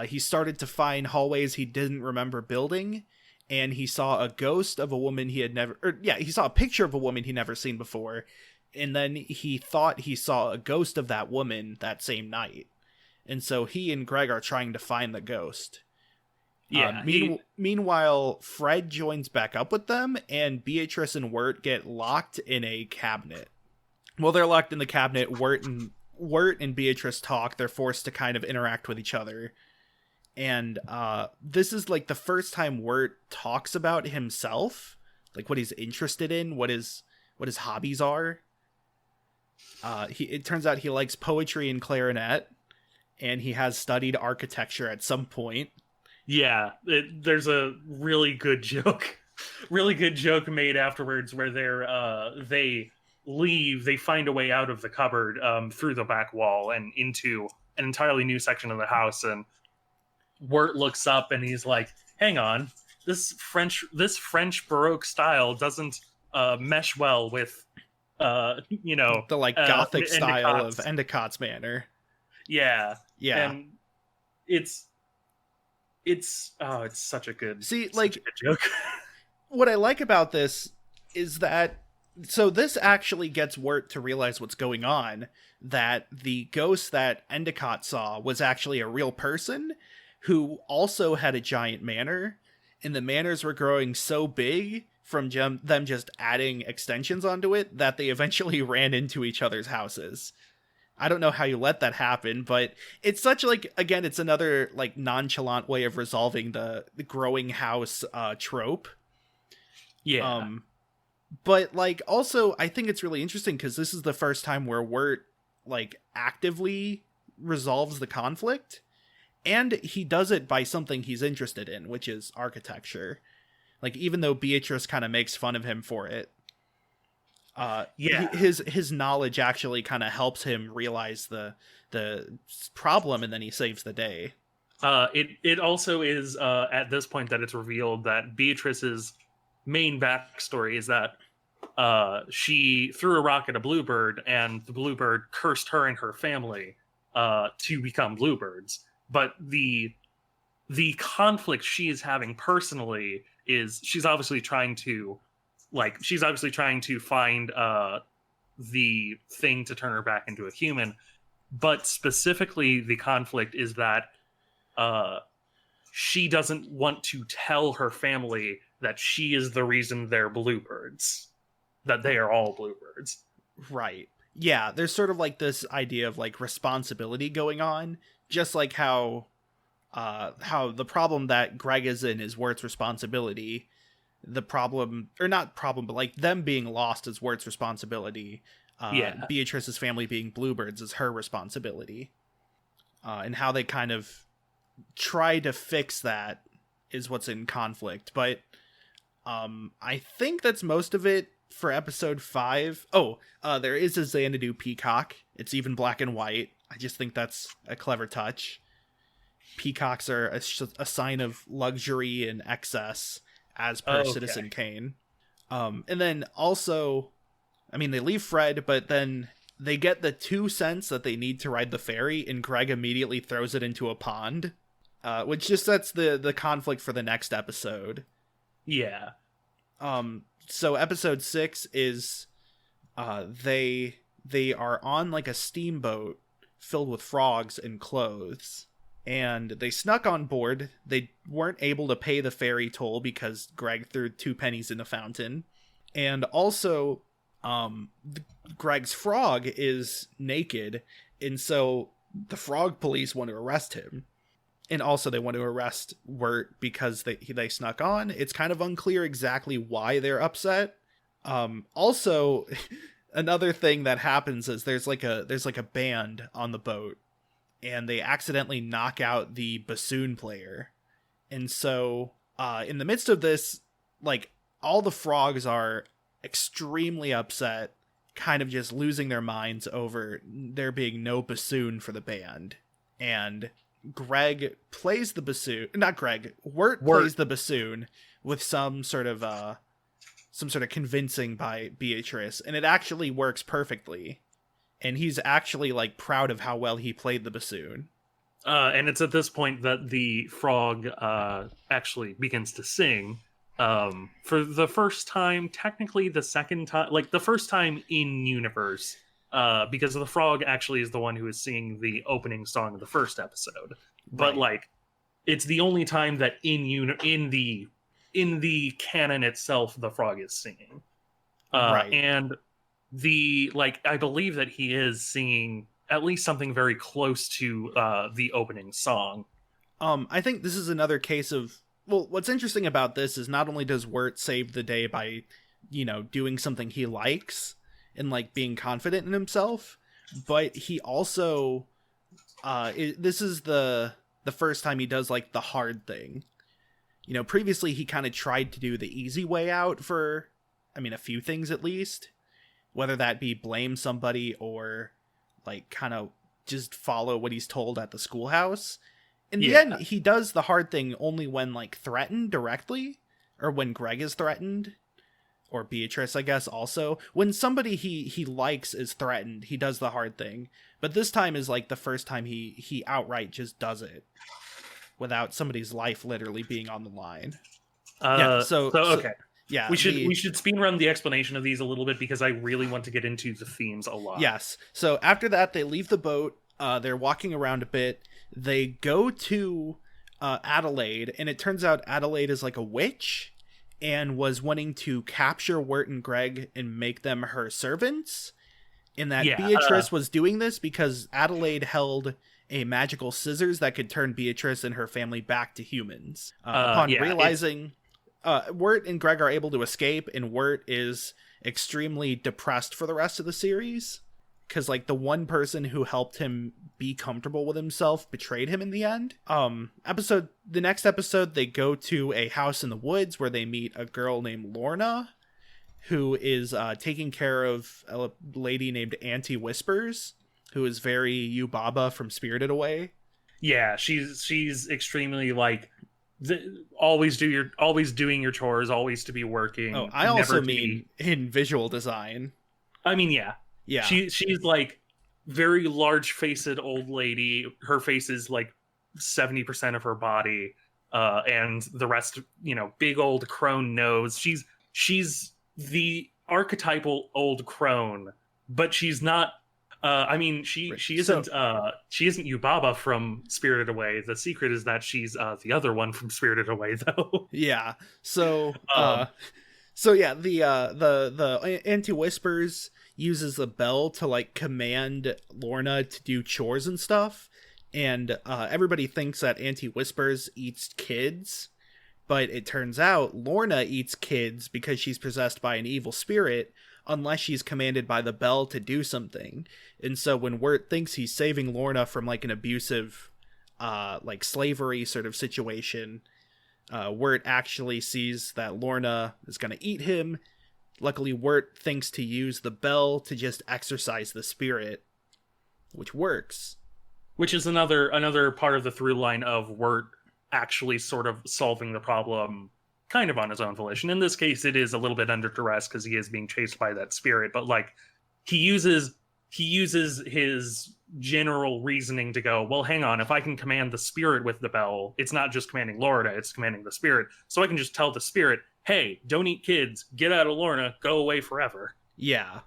he started to find hallways he didn't remember building, and he saw a ghost of a woman he saw a picture of a woman he'd never seen before, and then he thought he saw a ghost of that woman that same night. And so he and Greg are trying to find the ghost. Yeah. Meanwhile, Fred joins back up with them, and Beatrice and Wirt get locked in a cabinet. While they're locked in the cabinet, Wirt and Beatrice talk. They're forced to kind of interact with each other. And this is like the first time Wirt talks about himself, like what he's interested in, what his hobbies are. It turns out he likes poetry and clarinet, and he has studied architecture at some point. Yeah, there's a really good joke made afterwards where they leave, they find a way out of the cupboard through the back wall and into an entirely new section of the house, and Wirt looks up and he's like, "Hang on, this French Baroque style doesn't mesh well with the like Gothic style of Endicott's. Endicott's manor." Yeah, and it's such a good joke. What I like about this is that this actually gets Wirt to realize what's going on, that the ghost that Endicott saw was actually a real person who also had a giant manor, and the manors were growing so big from them just adding extensions onto it that they eventually ran into each other's houses. I don't know how you let that happen, but it's such again, it's another nonchalant way of resolving the growing house trope. Yeah. But also I think it's really interesting because this is the first time where Wirt actively resolves the conflict, and he does it by something he's interested in, which is architecture. Even though Beatrice kind of makes fun of him for it, his knowledge actually kind of helps him realize the problem, and then he saves the day. It also is at this point that it's revealed that Beatrice's main backstory is that she threw a rock at a bluebird, and the bluebird cursed her and her family to become bluebirds. But the conflict she is having personally is she's obviously trying to find the thing to turn her back into a human. But specifically, the conflict is that she doesn't want to tell her family that she is the reason they're bluebirds, that they are all bluebirds. Right. Yeah, there's sort of this idea of responsibility going on, just like how the problem that Greg is in is Wirt's responsibility. The problem, or not problem, but them being lost is Wirt's responsibility. Beatrice's family being bluebirds is her responsibility. And how they kind of try to fix that is what's in conflict. But I think that's most of it for episode 5. There is a Xanadu peacock. It's even black and white. I just think that's a clever touch. Peacocks are a sign of luxury and excess, as per Citizen Kane. And then also, they leave Fred, but then they get the 2 cents that they need to ride the ferry, and Greg immediately throws it into a pond, which just sets the conflict for the next episode. Yeah. So episode 6 is they are on a steamboat filled with frogs and clothes. And they snuck on board. They weren't able to pay the ferry toll because Greg threw 2 pennies in the fountain. And also, Greg's frog is naked. And so the frog police want to arrest him. And also they want to arrest Wirt because they snuck on. It's kind of unclear exactly why they're upset. Also, another thing that happens is there's a band on the boat, and they accidentally knock out the bassoon player. And so in the midst of this, all the frogs are extremely upset, kind of just losing their minds over there being no bassoon for the band. And Greg plays the bassoon, not Greg, Wirt plays the bassoon with some sort of convincing by Beatrice, and it actually works perfectly. And he's actually like proud of how well he played the bassoon. And it's at this point that the frog actually begins to sing. For the first time, technically the second time, like the first time in universe, because the frog actually is the one who is singing the opening song of the first episode. But like, it's the only time that in the canon itself, the frog is singing. And I believe that he is singing at least something very close to the opening song. I think this is another case of, well, what's interesting about this is not only does Wirt save the day by, doing something he likes and like being confident in himself, but he also, this is the first time he does like the hard thing. Previously he kind of tried to do the easy way out for, a few things at least, whether that be blame somebody or like kind of just follow what he's told at the schoolhouse. In the end, he does the hard thing only when like threatened directly, or when Greg is threatened, or Beatrice, I guess, also. When somebody he likes is threatened, he does the hard thing. But this time is like the first time he outright just does it without somebody's life literally being on the line. Okay. Yeah, we should speed run the explanation of these a little bit because I really want to get into the themes a lot. Yes. So after that, they leave the boat. They're walking around a bit. They go to Adelaide, and it turns out Adelaide is like a witch and was wanting to capture Wirt and Greg and make them her servants. And that Beatrice was doing this because Adelaide held a magical scissors that could turn Beatrice and her family back to humans. Upon realizing... Wirt and Greg are able to escape, and Wirt is extremely depressed for the rest of the series because like the one person who helped him be comfortable with himself betrayed him in the end. The next episode, they go to a house in the woods where they meet a girl named Lorna, who is taking care of a lady named Auntie Whispers, who is very Yubaba from Spirited Away. Yeah, she's extremely like always doing your chores, always to be working. Oh, I also mean in visual design. Yeah. She's like very large-faced old lady. Her face is like 70% of her body, and the rest, big old crone nose. She's the archetypal old crone, but she's not. She isn't Yubaba from Spirited Away. The secret is that she's the other one from Spirited Away, though. Yeah. So the Auntie Whispers uses the bell to like command Lorna to do chores and stuff, and everybody thinks that Auntie Whispers eats kids, but it turns out Lorna eats kids because she's possessed by an evil spirit, unless she's commanded by the bell to do something. And so when Wirt thinks he's saving Lorna from like an abusive like slavery sort of situation, Wirt actually sees that Lorna is going to eat him. Luckily, Wirt thinks to use the bell to just exorcise the spirit, which works. Which is another part of the through line of Wirt actually sort of solving the problem kind of on his own volition. In this case, it is a little bit under duress because he is being chased by that spirit, but like he uses his general reasoning to go, well, hang on, if I can command the spirit with the bell, it's not just commanding Lorna, it's commanding the spirit. So I can just tell the spirit, hey, don't eat kids, get out of Lorna, go away forever. Yeah.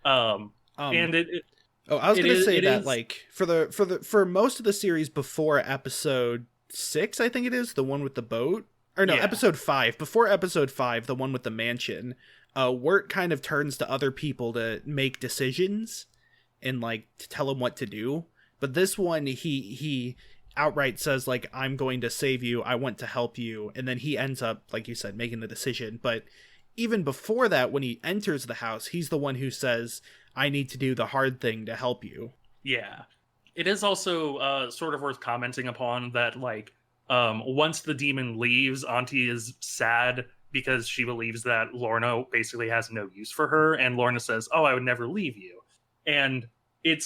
And it I was going to say that like for most of the series before episode 6, I think it is, the one with the boat, or no, episode 5, before episode 5, the one with the mansion, Wirt kind of turns to other people to make decisions and like to tell him what to do. But this one, he outright says like, I'm going to save you, I want to help you, and then he ends up, like you said, making the decision. But even before that, when he enters the house, he's the one who says, I need to do the hard thing to help you. Yeah. It is also sort of worth commenting upon that like once the demon leaves, Auntie is sad because she believes that Lorna basically has no use for her, and Lorna says, "Oh, I would never leave you." And it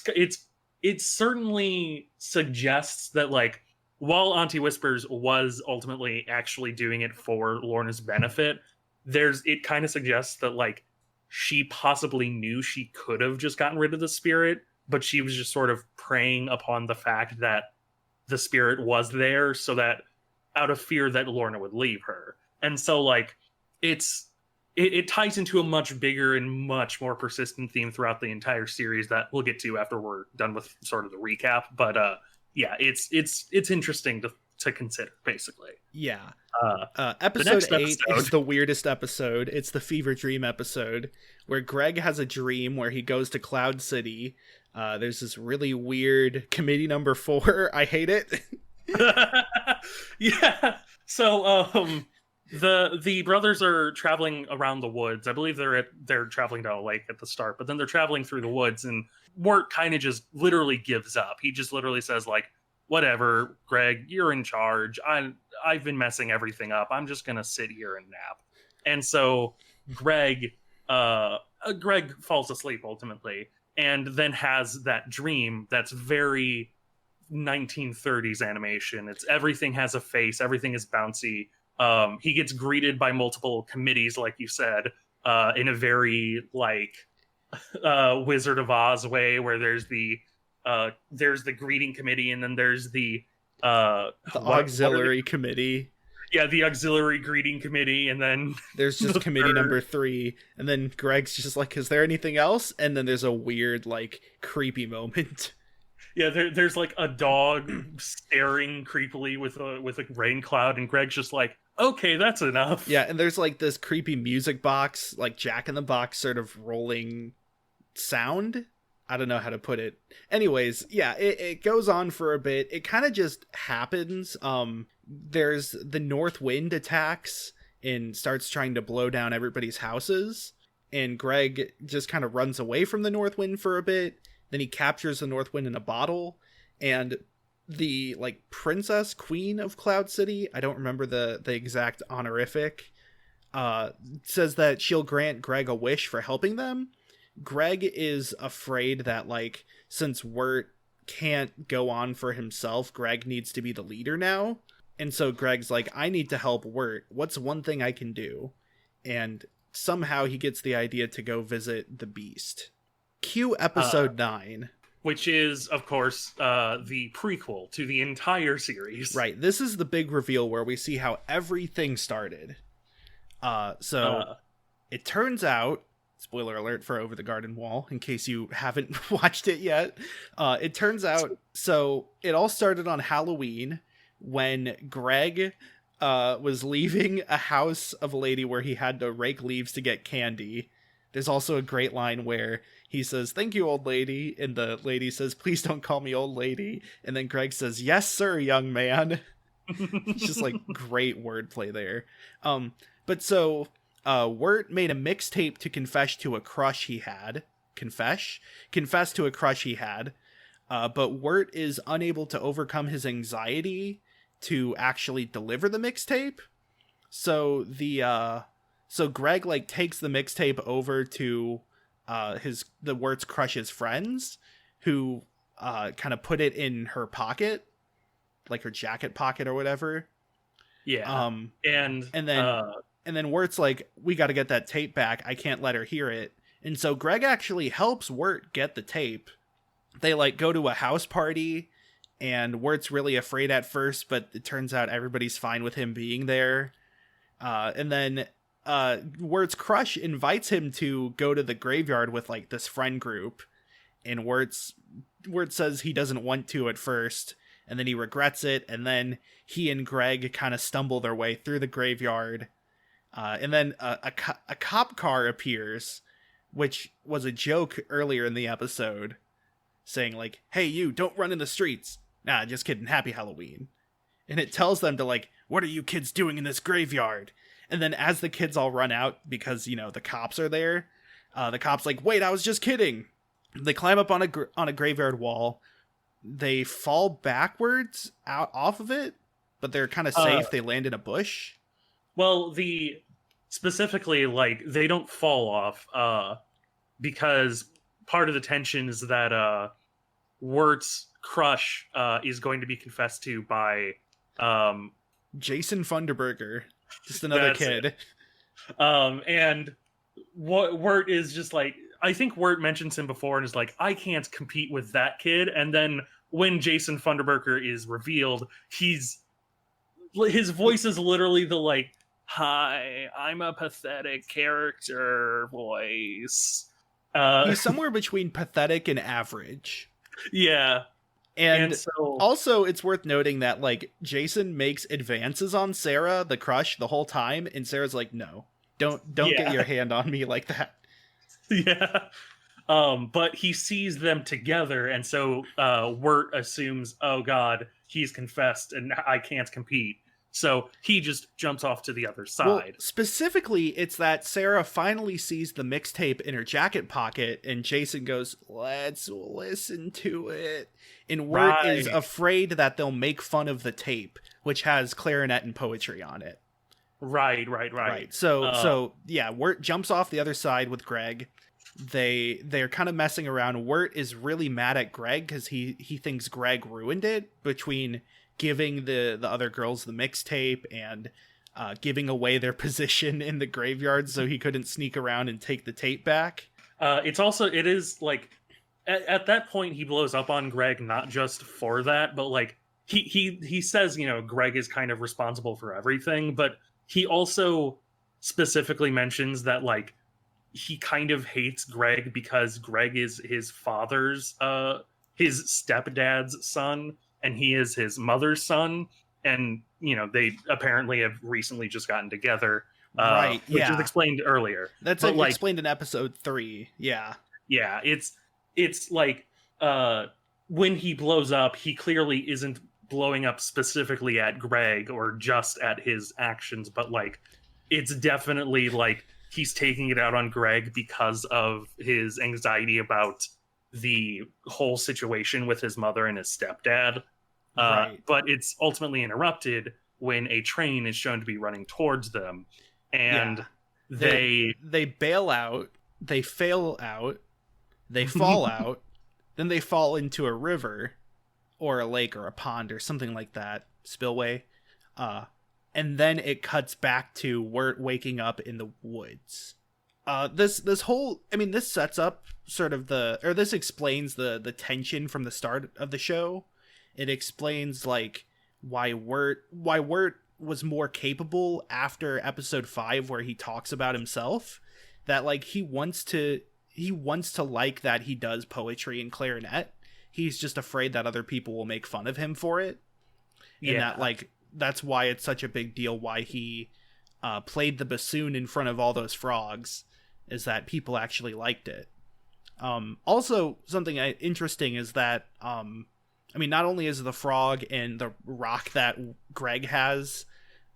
certainly suggests that, like, while Auntie Whispers was ultimately actually doing it for Lorna's benefit, it kind of suggests that, like, she possibly knew she could have just gotten rid of the spirit, but she was just sort of preying upon the fact that the spirit was there, so that out of fear that Lorna would leave her. And so, like, it ties into a much bigger and much more persistent theme throughout the entire series that we'll get to after we're done with sort of the recap. But yeah, it's interesting to consider, basically. Yeah. The Episode next 8 episode- is the weirdest episode. It's the fever dream episode where Greg has a dream where he goes to Cloud City. There's this really weird committee number 4. I hate it. Yeah. So the brothers are traveling around the woods. I believe they're traveling down a lake at the start, but then they're traveling through the woods, and Wirt kind of just literally gives up. He just literally says, like, whatever, Greg, you're in charge. I've been messing everything up. I'm just gonna sit here and nap. And so Greg falls asleep ultimately, and then has that dream that's very 1930s animation. It's everything has a face, everything is bouncy. He gets greeted by multiple committees, like you said, in a very, like, Wizard of Oz way, where there's the greeting committee, and then there's the auxiliary committee. Yeah, the auxiliary greeting committee, and then there's just committee number 3, and then Greg's just like, is there anything else? And then there's a weird, like, creepy moment. Yeah, there's like a dog staring creepily with a rain cloud, and Greg's just like, okay, that's enough. Yeah, and there's like this creepy music box, like Jack in the Box sort of rolling sound. I don't know how to put it. Anyways, yeah, it goes on for a bit. It kind of just happens. There's the North Wind attacks and starts trying to blow down everybody's houses, and Greg just kind of runs away from the North Wind for a bit. Then he captures the North Wind in a bottle, and the, like, princess queen of Cloud City, I don't remember the exact honorific, says that she'll grant Greg a wish for helping them. Greg is afraid that, like, since Wirt can't go on for himself, Greg needs to be the leader now. And so Greg's like, I need to help Wirt. What's one thing I can do? And somehow he gets the idea to go visit the Beast. Cue episode 9. Which is, of course, the prequel to the entire series. Right. This is the big reveal where we see how everything started. It turns out, spoiler alert for Over the Garden Wall, in case you haven't watched it yet. It turns out, so it all started on Halloween when Greg was leaving a house of a lady where he had to rake leaves to get candy. There's also a great line where he says, "Thank you, old lady," and the lady says, "Please don't call me old lady." And then Greg says, "Yes, sir, young man." It's just, like, great wordplay there. But so Wirt made a mixtape to confess to a crush he had. Confess to a crush he had. But Wirt is unable to overcome his anxiety to actually deliver the mixtape. So so Greg, like, takes the mixtape over to the Wirt's crush's friends, who kind of put it in her pocket, like her jacket pocket or whatever. Yeah. And then Wirt's like, we got to get that tape back. I can't let her hear it. And so Greg actually helps Wirt get the tape. They, like, go to a house party, and Wirt's really afraid at first, but it turns out everybody's fine with him being there. And then Wirt's crush invites him to go to the graveyard with, like, this friend group, and Wirt says he doesn't want to at first, and then he regrets it, and then he and Greg kind of stumble their way through the graveyard, and then a cop car appears, which was a joke earlier in the episode, saying, like, "Hey, you, don't run in the streets." Nah, just kidding, happy Halloween. And it tells them to, like, "What are you kids doing in this graveyard?" And then as the kids all run out, because, you know, the cops are there, the cop's like, "Wait, I was just kidding." They climb up on a graveyard wall. They fall backwards out off of it, but they're kind of safe. They land in a bush. Well, the specifically, like, they don't fall off because part of the tension is that Wirt's crush is going to be confessed to by Jason Funderburger, just another kid. it. And what Wirt is just like, I think Wirt mentions him before and is like, I can't compete with that kid. And then when Jason Funderburker is revealed, his voice is literally the like, hi, I'm a pathetic character voice. He's somewhere between pathetic and average. Yeah. And so also, it's worth noting that, like, Jason makes advances on Sarah, the crush, the whole time, and Sarah's like, no, don't get your hand on me like that. Yeah. But he sees them together, and so Wirt assumes, oh god, he's confessed and I can't compete. So he just jumps off to the other side. Well, specifically, it's that Sarah finally sees the mixtape in her jacket pocket, and Jason goes, let's listen to it. And Wirt is afraid that they'll make fun of the tape, which has clarinet and poetry on it. Right. So yeah, Wirt jumps off the other side with Greg. They're kind of messing around. Wirt is really mad at Greg because he thinks Greg ruined it between giving the other girls the mixtape and giving away their position in the graveyard so he couldn't sneak around and take the tape back. It is like at that point he blows up on Greg, not just for that, but like he says, you know, Greg is kind of responsible for everything, but he also specifically mentions that like he kind of hates Greg because Greg is his father's his stepdad's son and he is his mother's son, and you know they apparently have recently just gotten together, which is explained earlier. That's like, explained in episode 3. Yeah, it's like when he blows up, he clearly isn't blowing up specifically at Greg or just at his actions, but like it's definitely like he's taking it out on Greg because of his anxiety about the whole situation with his mother and his stepdad. But it's ultimately interrupted when a train is shown to be running towards them, and they bail out, they fail out, they fall out, then they fall into a river or a lake or a pond or something like that, spillway, and then it cuts back to Wirt waking up in the woods. This sets up sort of this explains the tension from the start of the show. It explains like why Wirt was more capable after episode 5, where he talks about himself, that like he wants to like that he does poetry and clarinet. He's just afraid that other people will make fun of him for it. Yeah. And that like that's why it's such a big deal why he played the bassoon in front of all those frogs, is that people actually liked it. Also, something interesting is that not only is the frog and the rock that Greg has,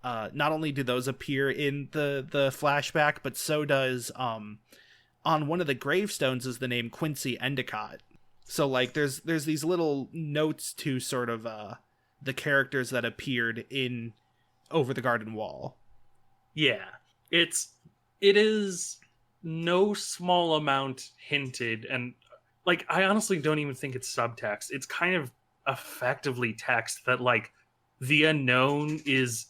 not only do those appear in the flashback, but so does on one of the gravestones is the name Quincy Endicott. So like there's these little notes to sort of the characters that appeared in Over the Garden Wall. Yeah, it is no small amount hinted, and like I honestly don't even think it's subtext. It's kind of effectively text that like the unknown is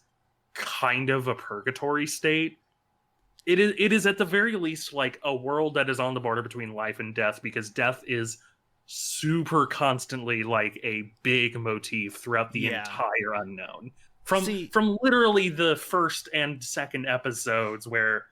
kind of a purgatory state. It is at the very least like a world that is on the border between life and death, because death is super constantly like a big motif throughout the entire unknown. From literally the first and second episodes where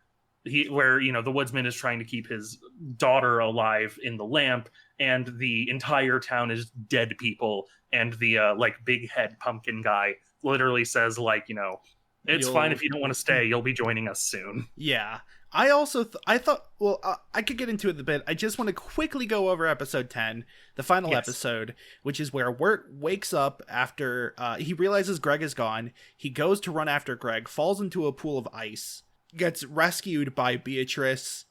you know the woodsman is trying to keep his daughter alive in the lamp, and the entire town is dead people, and the like big head pumpkin guy literally says like, you know, it's fine if you don't want to stay, you'll be joining us soon. Yeah. I also I thought, well, I could get into it a bit. I just want to quickly go over episode 10, the final episode, which is where Wirt wakes up after he realizes Greg is gone. He goes to run after Greg, falls into a pool of ice, gets rescued by Beatrice,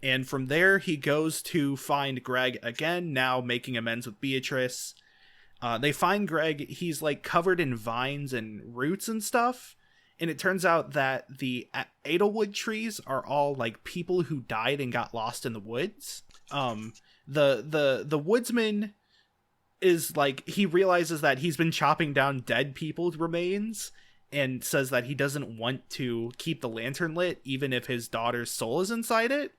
and from there he goes to find Greg again, now making amends with Beatrice. They find Greg, he's like covered in vines and roots and stuff, And it turns out that the Edelwood trees are all like people who died and got lost in the woods. The woodsman is like, he realizes that he's been chopping down dead people's remains and says that he doesn't want to keep the lantern lit even if his daughter's soul is inside it.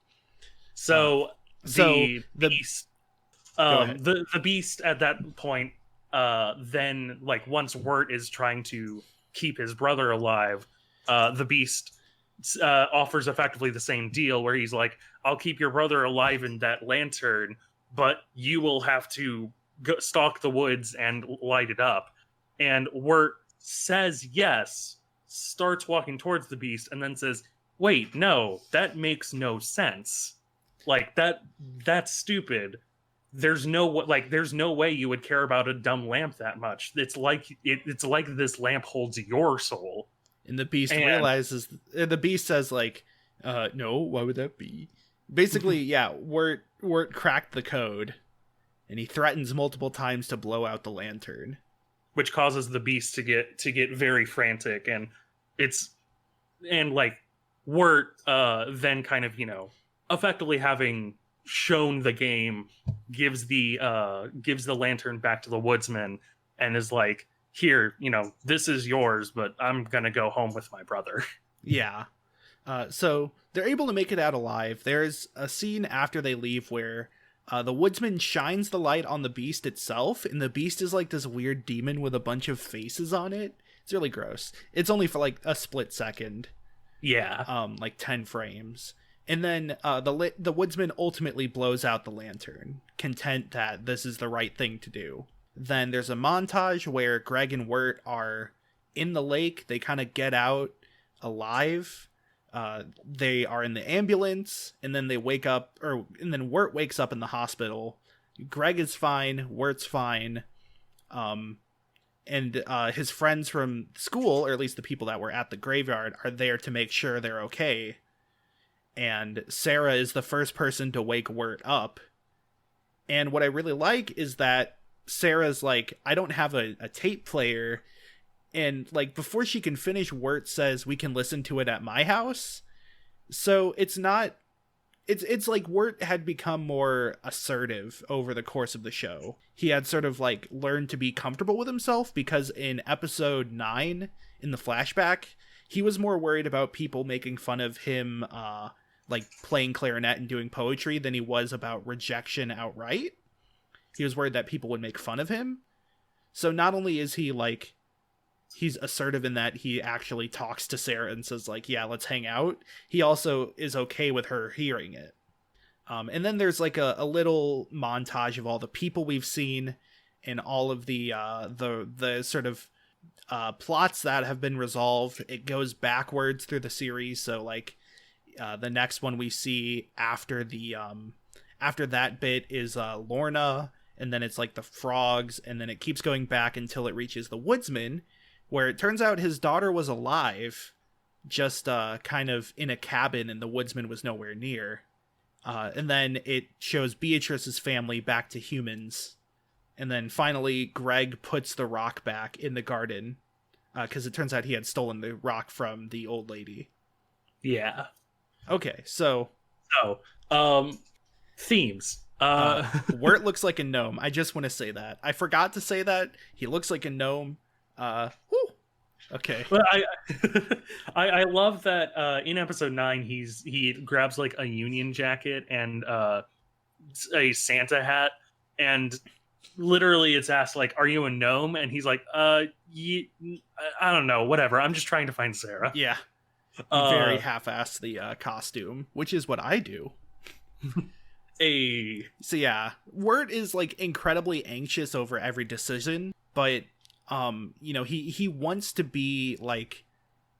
The beast, ahead. the beast at that point, then like once Wirt is trying to keep his brother alive, the beast offers effectively the same deal where he's like, I'll keep your brother alive in that lantern, but you will have to stalk the woods and light it up. And Wirt says yes, starts walking towards the beast, and then says, wait, no, that makes no sense. Like, that's stupid. There's no way you would care about a dumb lamp that much. It's like this lamp holds your soul. And the beast realizes, the beast says like, no, why would that be? Basically, yeah, Wirt cracked the code, and he threatens multiple times to blow out the lantern, which causes the beast to get very frantic, and Wirt then kind of, effectively having shown the game, gives the lantern back to the woodsman and is like, here, this is yours, but I'm gonna go home with my brother. Yeah. So they're able to make it out alive. There's a scene after they leave where the woodsman shines the light on the beast itself, and the beast is like this weird demon with a bunch of faces on it. It's really gross. It's only for like a split second. Yeah. Like 10 frames. And then the woodsman ultimately blows out the lantern, content that this is the right thing to do. Then there's a montage where Greg and Wirt are in the lake. They kind of get out alive. They are in the ambulance, and then they wake up, and then Wirt wakes up in the hospital. Greg is fine. Wirt's fine. And his friends from school, or at least the people that were at the graveyard, are there to make sure they're okay. And Sarah is the first person to wake Wirt up. And what I really like is that Sarah's like, I don't have a tape player. And like, before she can finish, Wirt says we can listen to it at my house. So it's like Wirt had become more assertive over the course of the show. He had sort of like learned to be comfortable with himself, because in episode 9 in the flashback, he was more worried about people making fun of him like playing clarinet and doing poetry than he was about rejection outright. He was worried that people would make fun of him. So not only is he like, he's assertive in that he actually talks to Sarah and says like, yeah, let's hang out, he also is okay with her hearing it. And then there's like a little montage of all the people we've seen and all of the sort of plots that have been resolved. It goes backwards through the series. So like the next one we see after that bit is Lorna, and then it's like the frogs, and then it keeps going back until it reaches the woodsman, where it turns out his daughter was alive, just kind of in a cabin, and the woodsman was nowhere near. And then it shows Beatrice's family back to humans. And then finally, Greg puts the rock back in the garden, because it turns out he had stolen the rock from the old lady. Yeah. Okay, so... themes. Wirt looks like a gnome. I just want to say that. I forgot to say that. He looks like a gnome. Okay. But I love that in episode 9 he grabs like a Union jacket and a Santa hat, and literally it's asked like, are you a gnome? And he's like, I don't know, whatever, I'm just trying to find Sarah. Yeah. Very half-assed the costume, which is what I do. So yeah, Wirt is like incredibly anxious over every decision, but he wants to be like,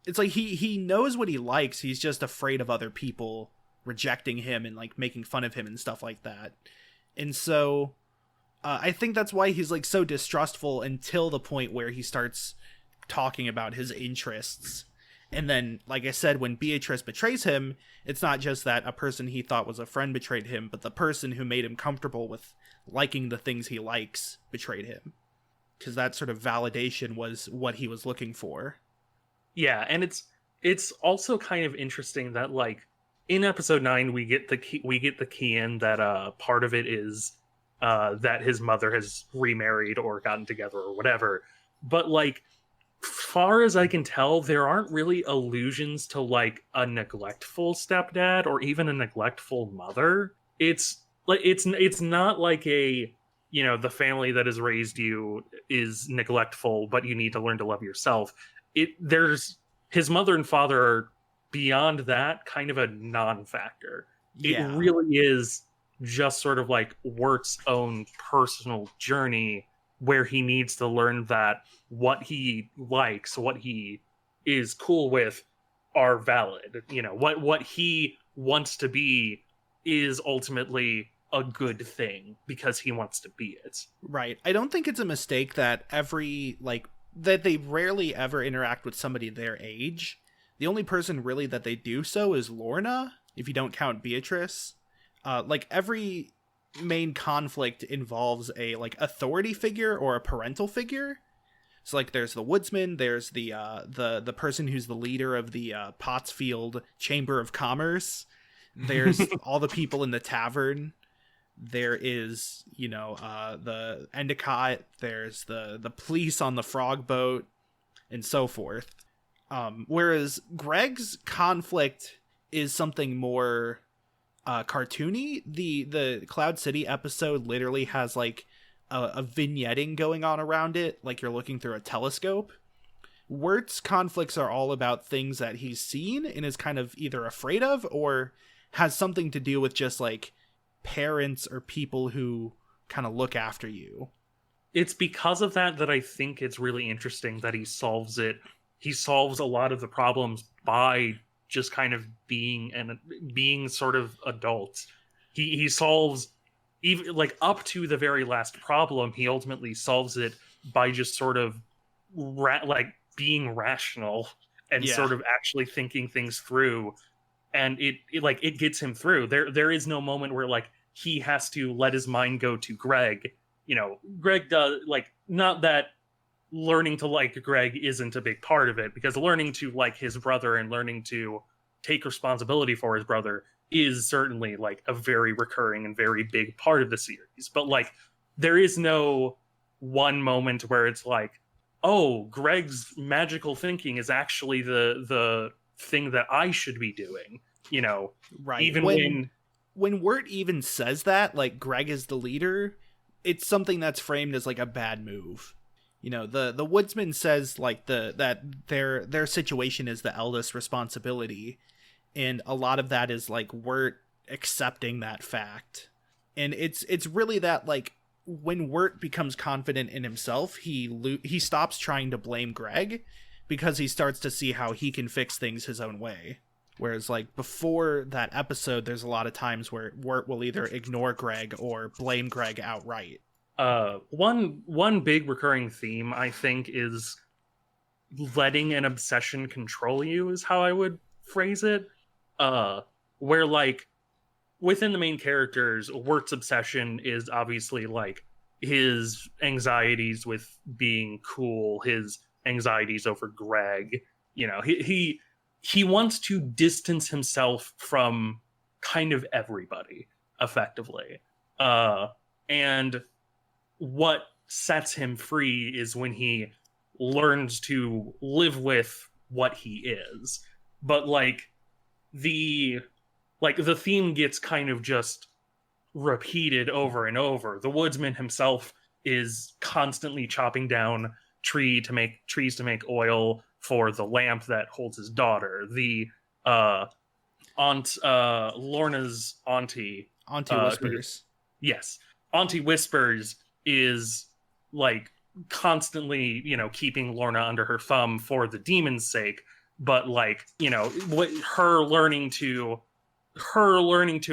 it's like he knows what he likes, he's just afraid of other people rejecting him and like making fun of him and stuff like that. And so I think that's why he's like so distrustful until the point where he starts talking about his interests. And then, like I said, when Beatrice betrays him, it's not just that a person he thought was a friend betrayed him, but the person who made him comfortable with liking the things he likes betrayed him. Because that sort of validation was what he was looking for. Yeah, and it's also kind of interesting that like in episode 9 we get the key in that part of it is that his mother has remarried or gotten together or whatever. But like far as I can tell, there aren't really allusions to like a neglectful stepdad or even a neglectful mother. It's like it's not like a, you know, the family that has raised you is neglectful, but you need to learn to love yourself. There's his mother and father are beyond that kind of a non-factor. Yeah. It really is just sort of like Wirt's own personal journey where he needs to learn that what he likes, what he is cool with are valid. You know, what he wants to be is ultimately a good thing because he wants to be it. Right. I don't think it's a mistake that that they rarely ever interact with somebody their age. The only person really that they do so is Lorna, if you don't count Beatrice. Like every main conflict involves a like authority figure or a parental figure. So like there's the woodsman, there's the person who's the leader of the Pottsfield Chamber of Commerce. There's all the people in the tavern. There is, you know, the Endicott, there's the police on the frog boat, and so forth. Whereas Greg's conflict is something more cartoony. The Cloud City episode literally has like a vignetting going on around it, like you're looking through a telescope. Wirt's conflicts are all about things that he's seen and is kind of either afraid of or has something to do with just like parents or people who kind of look after you. It's because of that I think it's really interesting that he solves it. He solves a lot of the problems by just kind of being sort of adult. He solves even like up to the very last problem. He ultimately solves it by just sort of like being rational and sort of actually thinking things through. And it gets him through. There is no moment where like he has to let his mind go to Greg. You know, Greg does like, not that learning to like Greg isn't a big part of it, because learning to like his brother and learning to take responsibility for his brother is certainly like a very recurring and very big part of the series. But like there is no one moment where it's like, oh, Greg's magical thinking is actually the thing that I should be doing, you know. Right. Even when Wirt even says that, like Greg is the leader, it's something that's framed as like a bad move. You know, the woodsman says like that their situation is the eldest responsibility, and a lot of that is like Wirt accepting that fact. And it's really that like when Wirt becomes confident in himself, he stops trying to blame Greg because he starts to see how he can fix things his own way. Whereas like before that episode, there's a lot of times where Wirt will either ignore Greg or blame Greg outright. One big recurring theme I think is letting an obsession control you, is how I would phrase it. Where like within the main characters, Wirt's obsession is obviously like his anxieties with being cool, his anxieties over Greg. You know, he wants to distance himself from kind of everybody effectively. And what sets him free is when he learns to live with what he is. But like the theme gets kind of just repeated over and over. The woodsman himself is constantly chopping down trees to make oil for the lamp that holds his daughter. The Lorna's auntie Whispers. Yes. Auntie Whispers is like constantly, you know, keeping Lorna under her thumb for the demon's sake, but like, you know, her learning to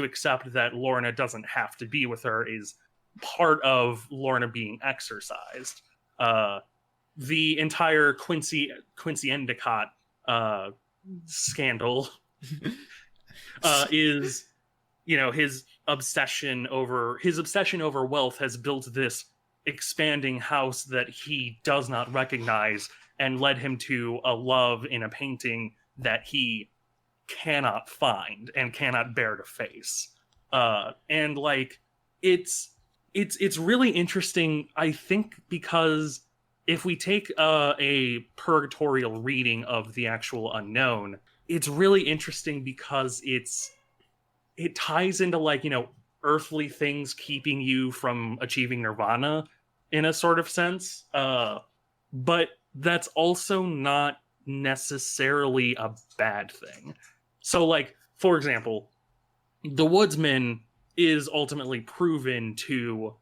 accept that Lorna doesn't have to be with her is part of Lorna being exercised. The entire Quincy Endicott scandal is, you know, his obsession over wealth has built this expanding house that he does not recognize and led him to a love in a painting that he cannot find and cannot bear to face. And like it's really interesting, I think, because if we take a purgatorial reading of the actual Unknown, it's really interesting because it ties into, like, you know, earthly things keeping you from achieving nirvana in a sort of sense. But that's also not necessarily a bad thing. So, like, for example, the woodsman is ultimately proven to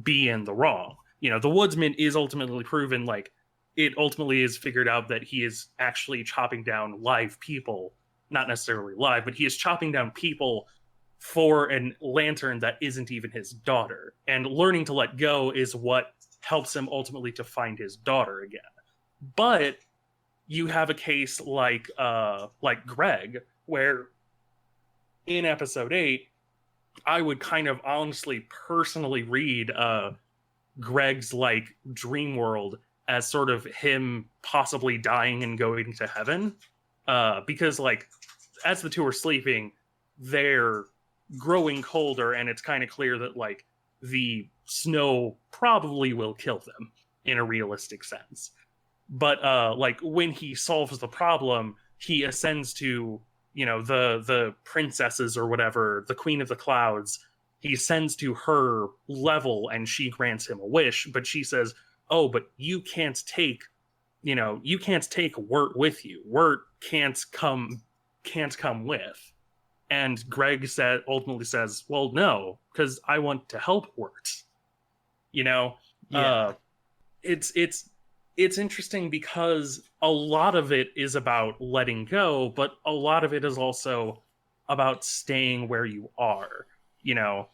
be in the wrong. You know, the woodsman is ultimately proven, like, it ultimately is figured out that he is actually chopping down live people. Not necessarily live, but he is chopping down people for a lantern that isn't even his daughter. And learning to let go is what helps him ultimately to find his daughter again. But you have a case like Greg, where in episode 8, I would kind of honestly personally read Greg's like dream world as sort of him possibly dying and going to heaven, because like as the two are sleeping, they're growing colder, and it's kind of clear that like the snow probably will kill them in a realistic sense. But like when he solves the problem, he ascends to, you know, the princesses or whatever, the Queen of the Clouds. He ascends to her level and she grants him a wish, but she says, "Oh, but you can't take, you know, you can't take Wirt with you. Wirt can't come with." And Greg ultimately says, "Well, no, because I want to help Wirt." You know, Yeah. It's interesting because a lot of it is about letting go, but a lot of it is also about staying where you are. You know,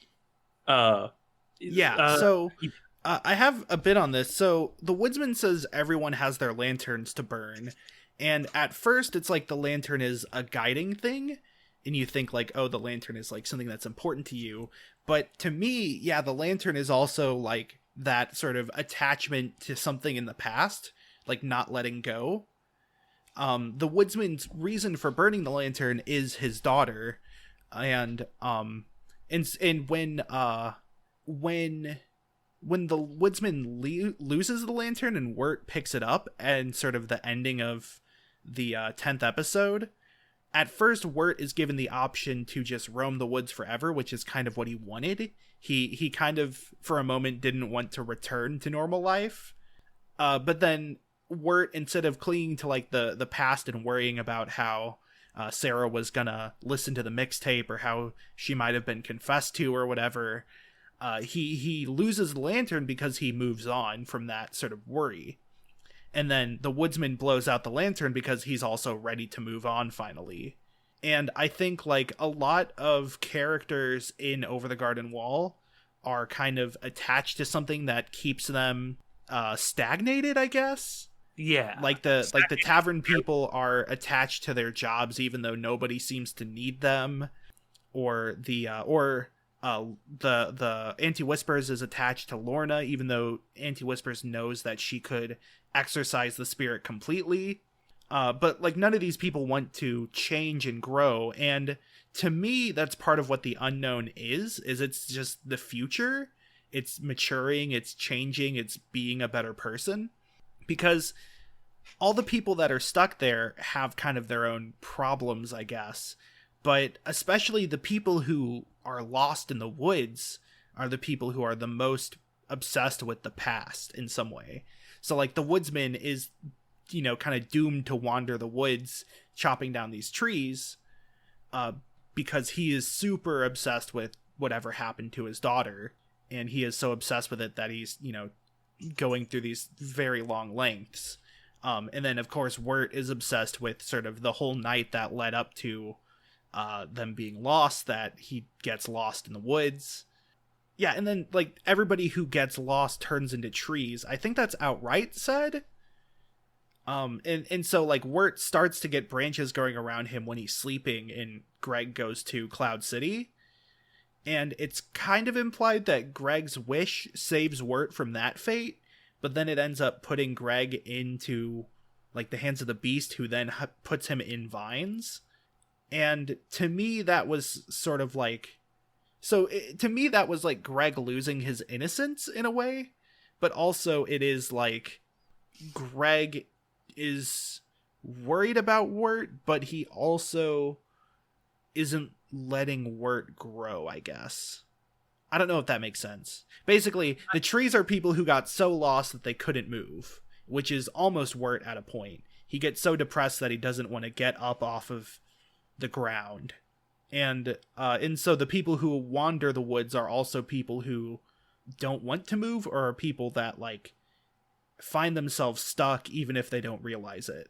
So I have a bit on this. So the woodsman says everyone has their lanterns to burn, and at first it's like the lantern is a guiding thing, and you think like, oh, the lantern is like something that's important to you. But to me, yeah, the lantern is also like that sort of attachment to something in the past, like not letting go. The woodsman's reason for burning the lantern is his daughter, and when the woodsman loses the lantern and Wirt picks it up, and sort of the ending of the 10th episode, at first Wirt is given the option to just roam the woods forever, which is kind of what he wanted. He kind of for a moment didn't want to return to normal life, but then Wirt, instead of clinging to like the past and worrying about how Sarah was gonna listen to the mixtape or how she might have been confessed to or whatever, he loses the lantern because he moves on from that sort of worry. And then the woodsman blows out the lantern because he's also ready to move on finally. And I think like a lot of characters in Over the Garden Wall are kind of attached to something that keeps them stagnated, I guess. yeah, Like the tavern people are attached to their jobs even though nobody seems to need them, or the Anti-Whispers is attached to Lorna even though Anti-Whispers knows that she could exorcise the spirit completely. But like none of these people want to change and grow, and to me that's part of what the Unknown is it's just the future. It's maturing, it's changing, it's being a better person, because all the people that are stuck there have kind of their own problems, I guess, but especially the people who are lost in the woods are the people who are the most obsessed with the past in some way. So like the woodsman is, you know, kind of doomed to wander the woods chopping down these trees because he is super obsessed with whatever happened to his daughter, and he is so obsessed with it that he's, you know, going through these very long lengths. And then of course Wirt is obsessed with sort of the whole night that led up to them being lost, that he gets lost in the woods. Yeah, and then like everybody who gets lost turns into trees. I think that's outright said. And so like Wirt starts to get branches growing around him when he's sleeping, and Greg goes to Cloud City. And it's kind of implied that Greg's wish saves Wirt from that fate, but then it ends up putting Greg into like the hands of the beast, who then puts him in vines. And to me, that was sort of like, to me, that was like Greg losing his innocence in a way, but also it is like Greg is worried about Wirt, but he also isn't letting Wirt grow, I guess. I don't know if that makes sense. Basically, the trees are people who got so lost that they couldn't move, which is almost Wirt at a point. He gets so depressed that he doesn't want to get up off of the ground. And so the people who wander the woods are also people who don't want to move, or are people that like find themselves stuck even if they don't realize it.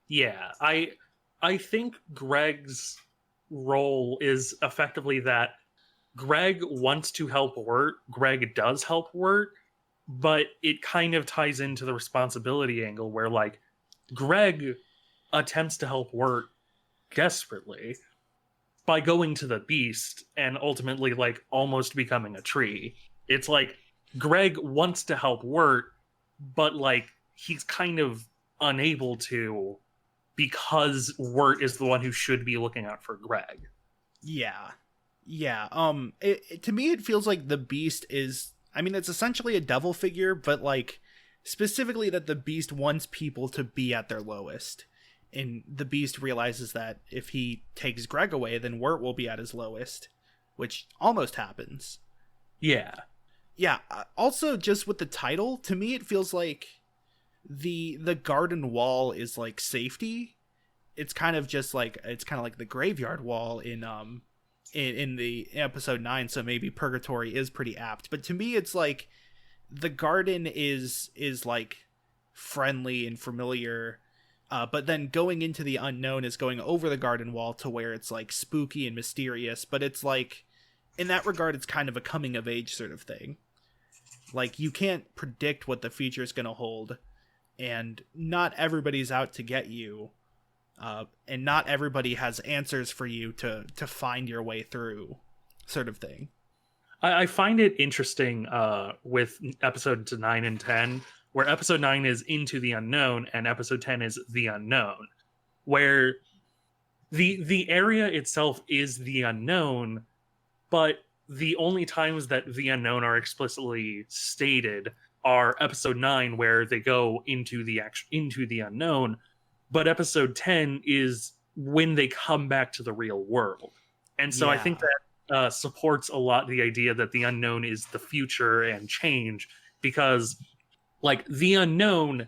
Yeah, I think Greg's role is effectively that Greg wants to help Wirt. Greg does help Wirt, but it kind of ties into the responsibility angle where like Greg attempts to help Wirt desperately by going to the beast and ultimately like almost becoming a tree. It's like Greg wants to help Wirt, but like he's kind of unable to because Wirt is the one who should be looking out for Greg. Yeah. To me it feels like the beast is, I mean, it's essentially a devil figure, but like specifically that the beast wants people to be at their lowest. And the beast realizes that if he takes Greg away, then Wirt will be at his lowest, which almost happens. Yeah. Also, just with the title, to me, it feels like the garden wall is like safety. It's kind of like the graveyard wall in the episode 9. So maybe purgatory is pretty apt. But to me, it's like the garden is like friendly and familiar. But then going into the unknown is going over the garden wall to where it's like spooky and mysterious. But it's like, in that regard, it's kind of a coming of age sort of thing. Like, you can't predict what the future is going to hold, and not everybody's out to get you, and not everybody has answers for you to find your way through, sort of thing. I find it interesting with episodes 9 and 10, where episode 9 is Into the Unknown and episode 10 is The Unknown, where the area itself is the unknown, but the only times that the unknown are explicitly stated are episode 9, where they go into the unknown, but episode 10 is when they come back to the real world. And so I think that supports a lot the idea that the unknown is the future and change, because like the unknown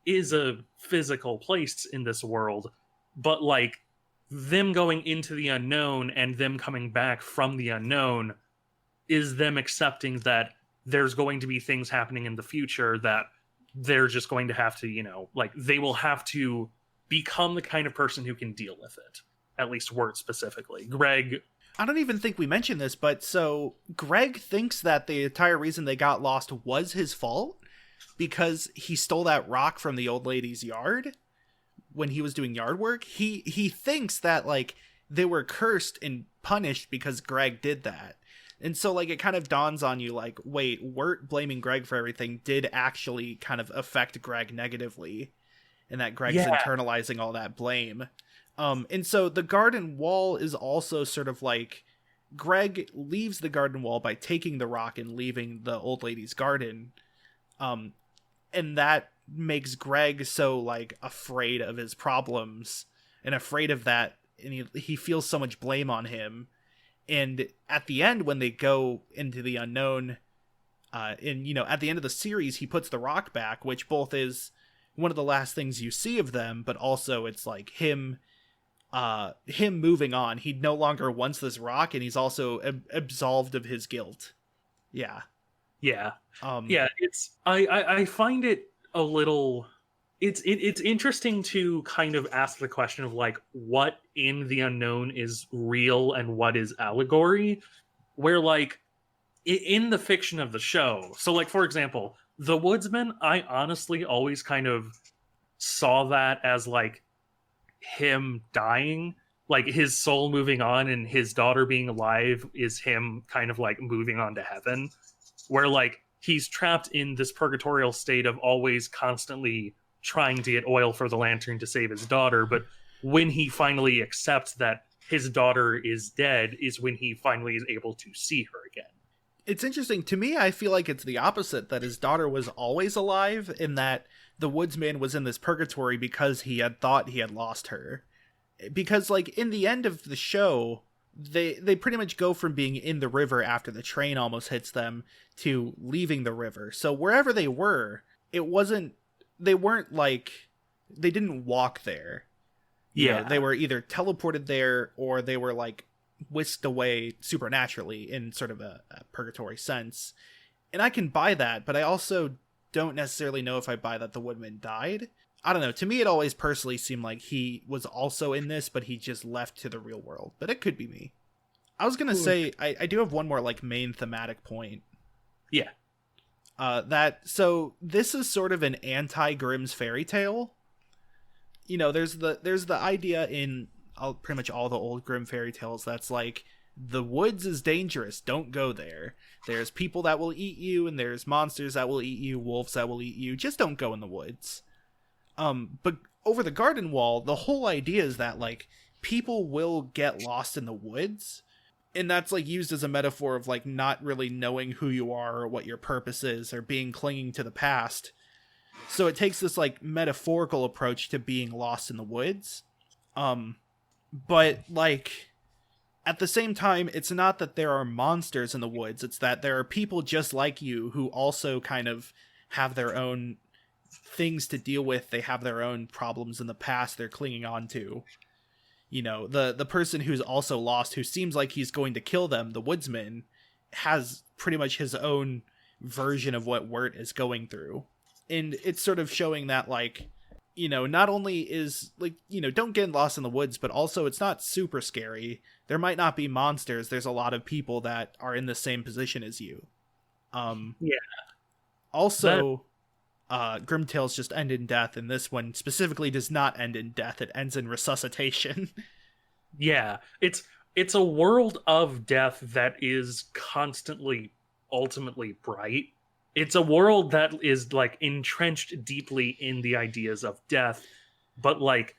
is a physical place in this world, but like them going into the unknown and them coming back from the unknown is them accepting that there's going to be things happening in the future that they're just going to have to, like they will have to become the kind of person who can deal with it. At least Wirt specifically. Greg, I don't even think we mentioned this, but so Greg thinks that the entire reason they got lost was his fault because he stole that rock from the old lady's yard when he was doing yard work. He thinks that like they were cursed and punished because Greg did that. And so like it kind of dawns on you like, wait, Wirt blaming Greg for everything did actually kind of affect Greg negatively, and that Greg's internalizing all that blame. And so the garden wall is also sort of like Greg leaves the garden wall by taking the rock and leaving the old lady's garden. And that makes Greg so like afraid of his problems and afraid of that. And he feels so much blame on him. And at the end, when they go into the unknown, at the end of the series, he puts the rock back, which both is one of the last things you see of them, but also it's like him moving on. He no longer wants this rock, and he's also absolved of his guilt. Yeah. It's I find it a little. It's interesting to kind of ask the question of like what in the unknown is real and what is allegory, where like in the fiction of the show. So like, for example, The Woodsman, I honestly always kind of saw that as like him dying, like his soul moving on, and his daughter being alive is him kind of like moving on to heaven, where like he's trapped in this purgatorial state of always constantly trying to get oil for the lantern to save his daughter, but when he finally accepts that his daughter is dead is when he finally is able to see her again. It's interesting. To me, I feel like it's the opposite, that his daughter was always alive, in that the woodsman was in this purgatory because he had thought he had lost her. Because, like, in the end of the show, they pretty much go from being in the river after the train almost hits them to leaving the river. So wherever they were, they didn't walk there. You know, they were either teleported there or they were, like, whisked away supernaturally in sort of a purgatory sense. And I can buy that, but I also don't necessarily know if I buy that the woodman died. I don't know. To me, it always personally seemed like he was also in this, but he just left to the real world. But it could be me. I was going to say, I do have one more, like, main thematic point. Yeah. So this is sort of an anti-Grimm's fairy tale. You know, there's the idea in pretty much all the old Grimm fairy tales that's like, the woods is dangerous, don't go there. There's people that will eat you, and there's monsters that will eat you, wolves that will eat you. Just don't go in the woods. But over the garden wall, the whole idea is that, like, people will get lost in the woods, and that's, like, used as a metaphor of, like, not really knowing who you are or what your purpose is, or being clinging to the past. So it takes this, like, metaphorical approach to being lost in the woods. But, like, at the same time, it's not that there are monsters in the woods, it's that there are people just like you who also kind of have their own things to deal with. They have their own problems in the past they're clinging on to. You know, the person who's also lost, who seems like he's going to kill them, the woodsman, has pretty much his own version of what Wirt is going through. And it's sort of showing that, like, you know, not only is, like, you know, don't get lost in the woods, but also it's not super scary. There might not be monsters. There's a lot of people that are in the same position as you. Also, Grimm Tales just end in death, and this one specifically does not end in death. It ends in resuscitation. Yeah, it's a world of death that is constantly, ultimately bright. It's a world that is, like, entrenched deeply in the ideas of death, but, like,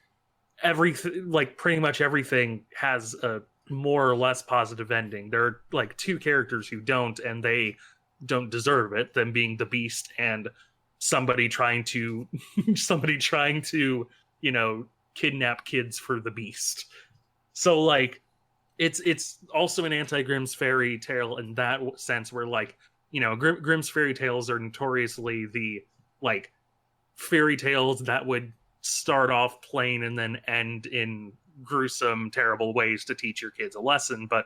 everything, like, pretty much everything has a more or less positive ending. There are, like, two characters who don't, and they don't deserve it, them being the Beast and somebody trying to you know, kidnap kids for the Beast. So, like, it's also an anti-Grimm's fairy tale in that sense, where, like, you know, Grimm's fairy tales are notoriously the, like, fairy tales that would start off plain and then end in gruesome, terrible ways to teach your kids a lesson. But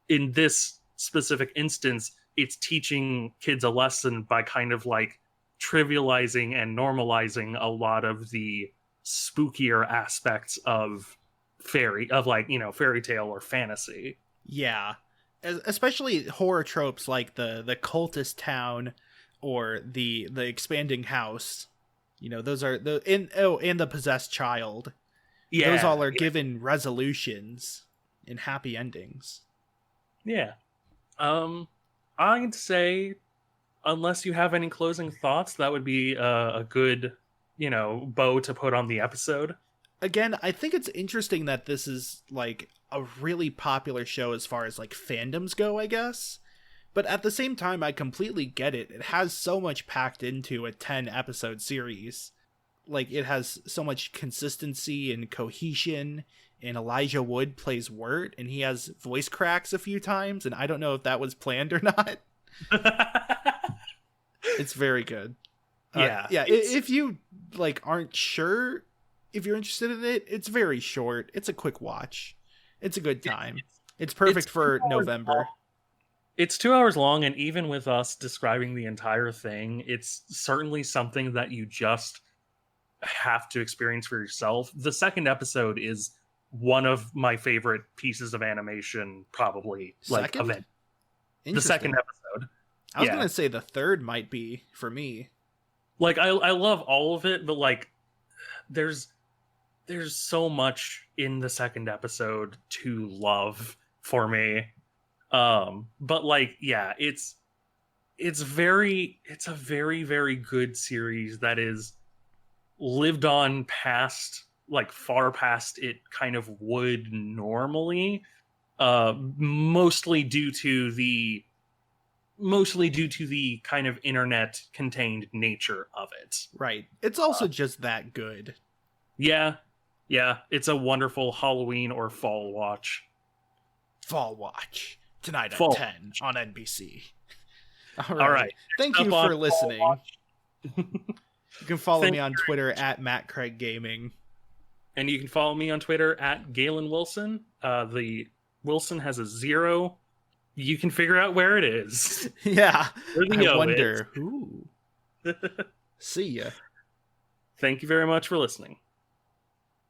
in this specific instance, it's teaching kids a lesson by kind of, like, trivializing and normalizing a lot of the spookier aspects of fairy tale or fantasy. Yeah. Especially horror tropes like the cultist town or the expanding house. You know, those are and the possessed child. Yeah, those all are given resolutions and happy endings. Yeah. I'd say, unless you have any closing thoughts, that would be a good, you know, bow to put on the episode. Again, I think it's interesting that this is, like, a really popular show as far as, like, fandoms go, I guess. But at the same time, I completely get it. It has so much packed into a 10-episode series. Like, it has so much consistency and cohesion, and Elijah Wood plays Wirt, and he has voice cracks a few times, and I don't know if that was planned or not. It's very good. Yeah. If you, like, aren't sure if you're interested in it, it's very short. It's a quick watch. It's a good time. It's perfect for November. It's 2 hours long, and even with us describing the entire thing, it's certainly something that you just have to experience for yourself. The second episode is one of my favorite pieces of animation, probably. Like, event. The second episode. I was gonna say the third might be for me. Like, I love all of it, but, like, there's so much in the second episode to love for me. But, like, yeah, it's a very, very good series that is lived on past, like far past it kind of would normally, mostly due to the kind of internet contained nature of it. Right. It's also just that good. Yeah, it's a wonderful Halloween or fall watch. Fall watch tonight Fall. at 10 on NBC. All right. Thank you Up on for listening. Fall Watch. You can follow Thank me on you Twitter at Matt Craig Gaming. And you can follow me on Twitter at Galen Wilson. The Wilson has a 0. You can figure out where it is. Yeah. Where the I O wonder. Ooh. See ya. Thank you very much for listening.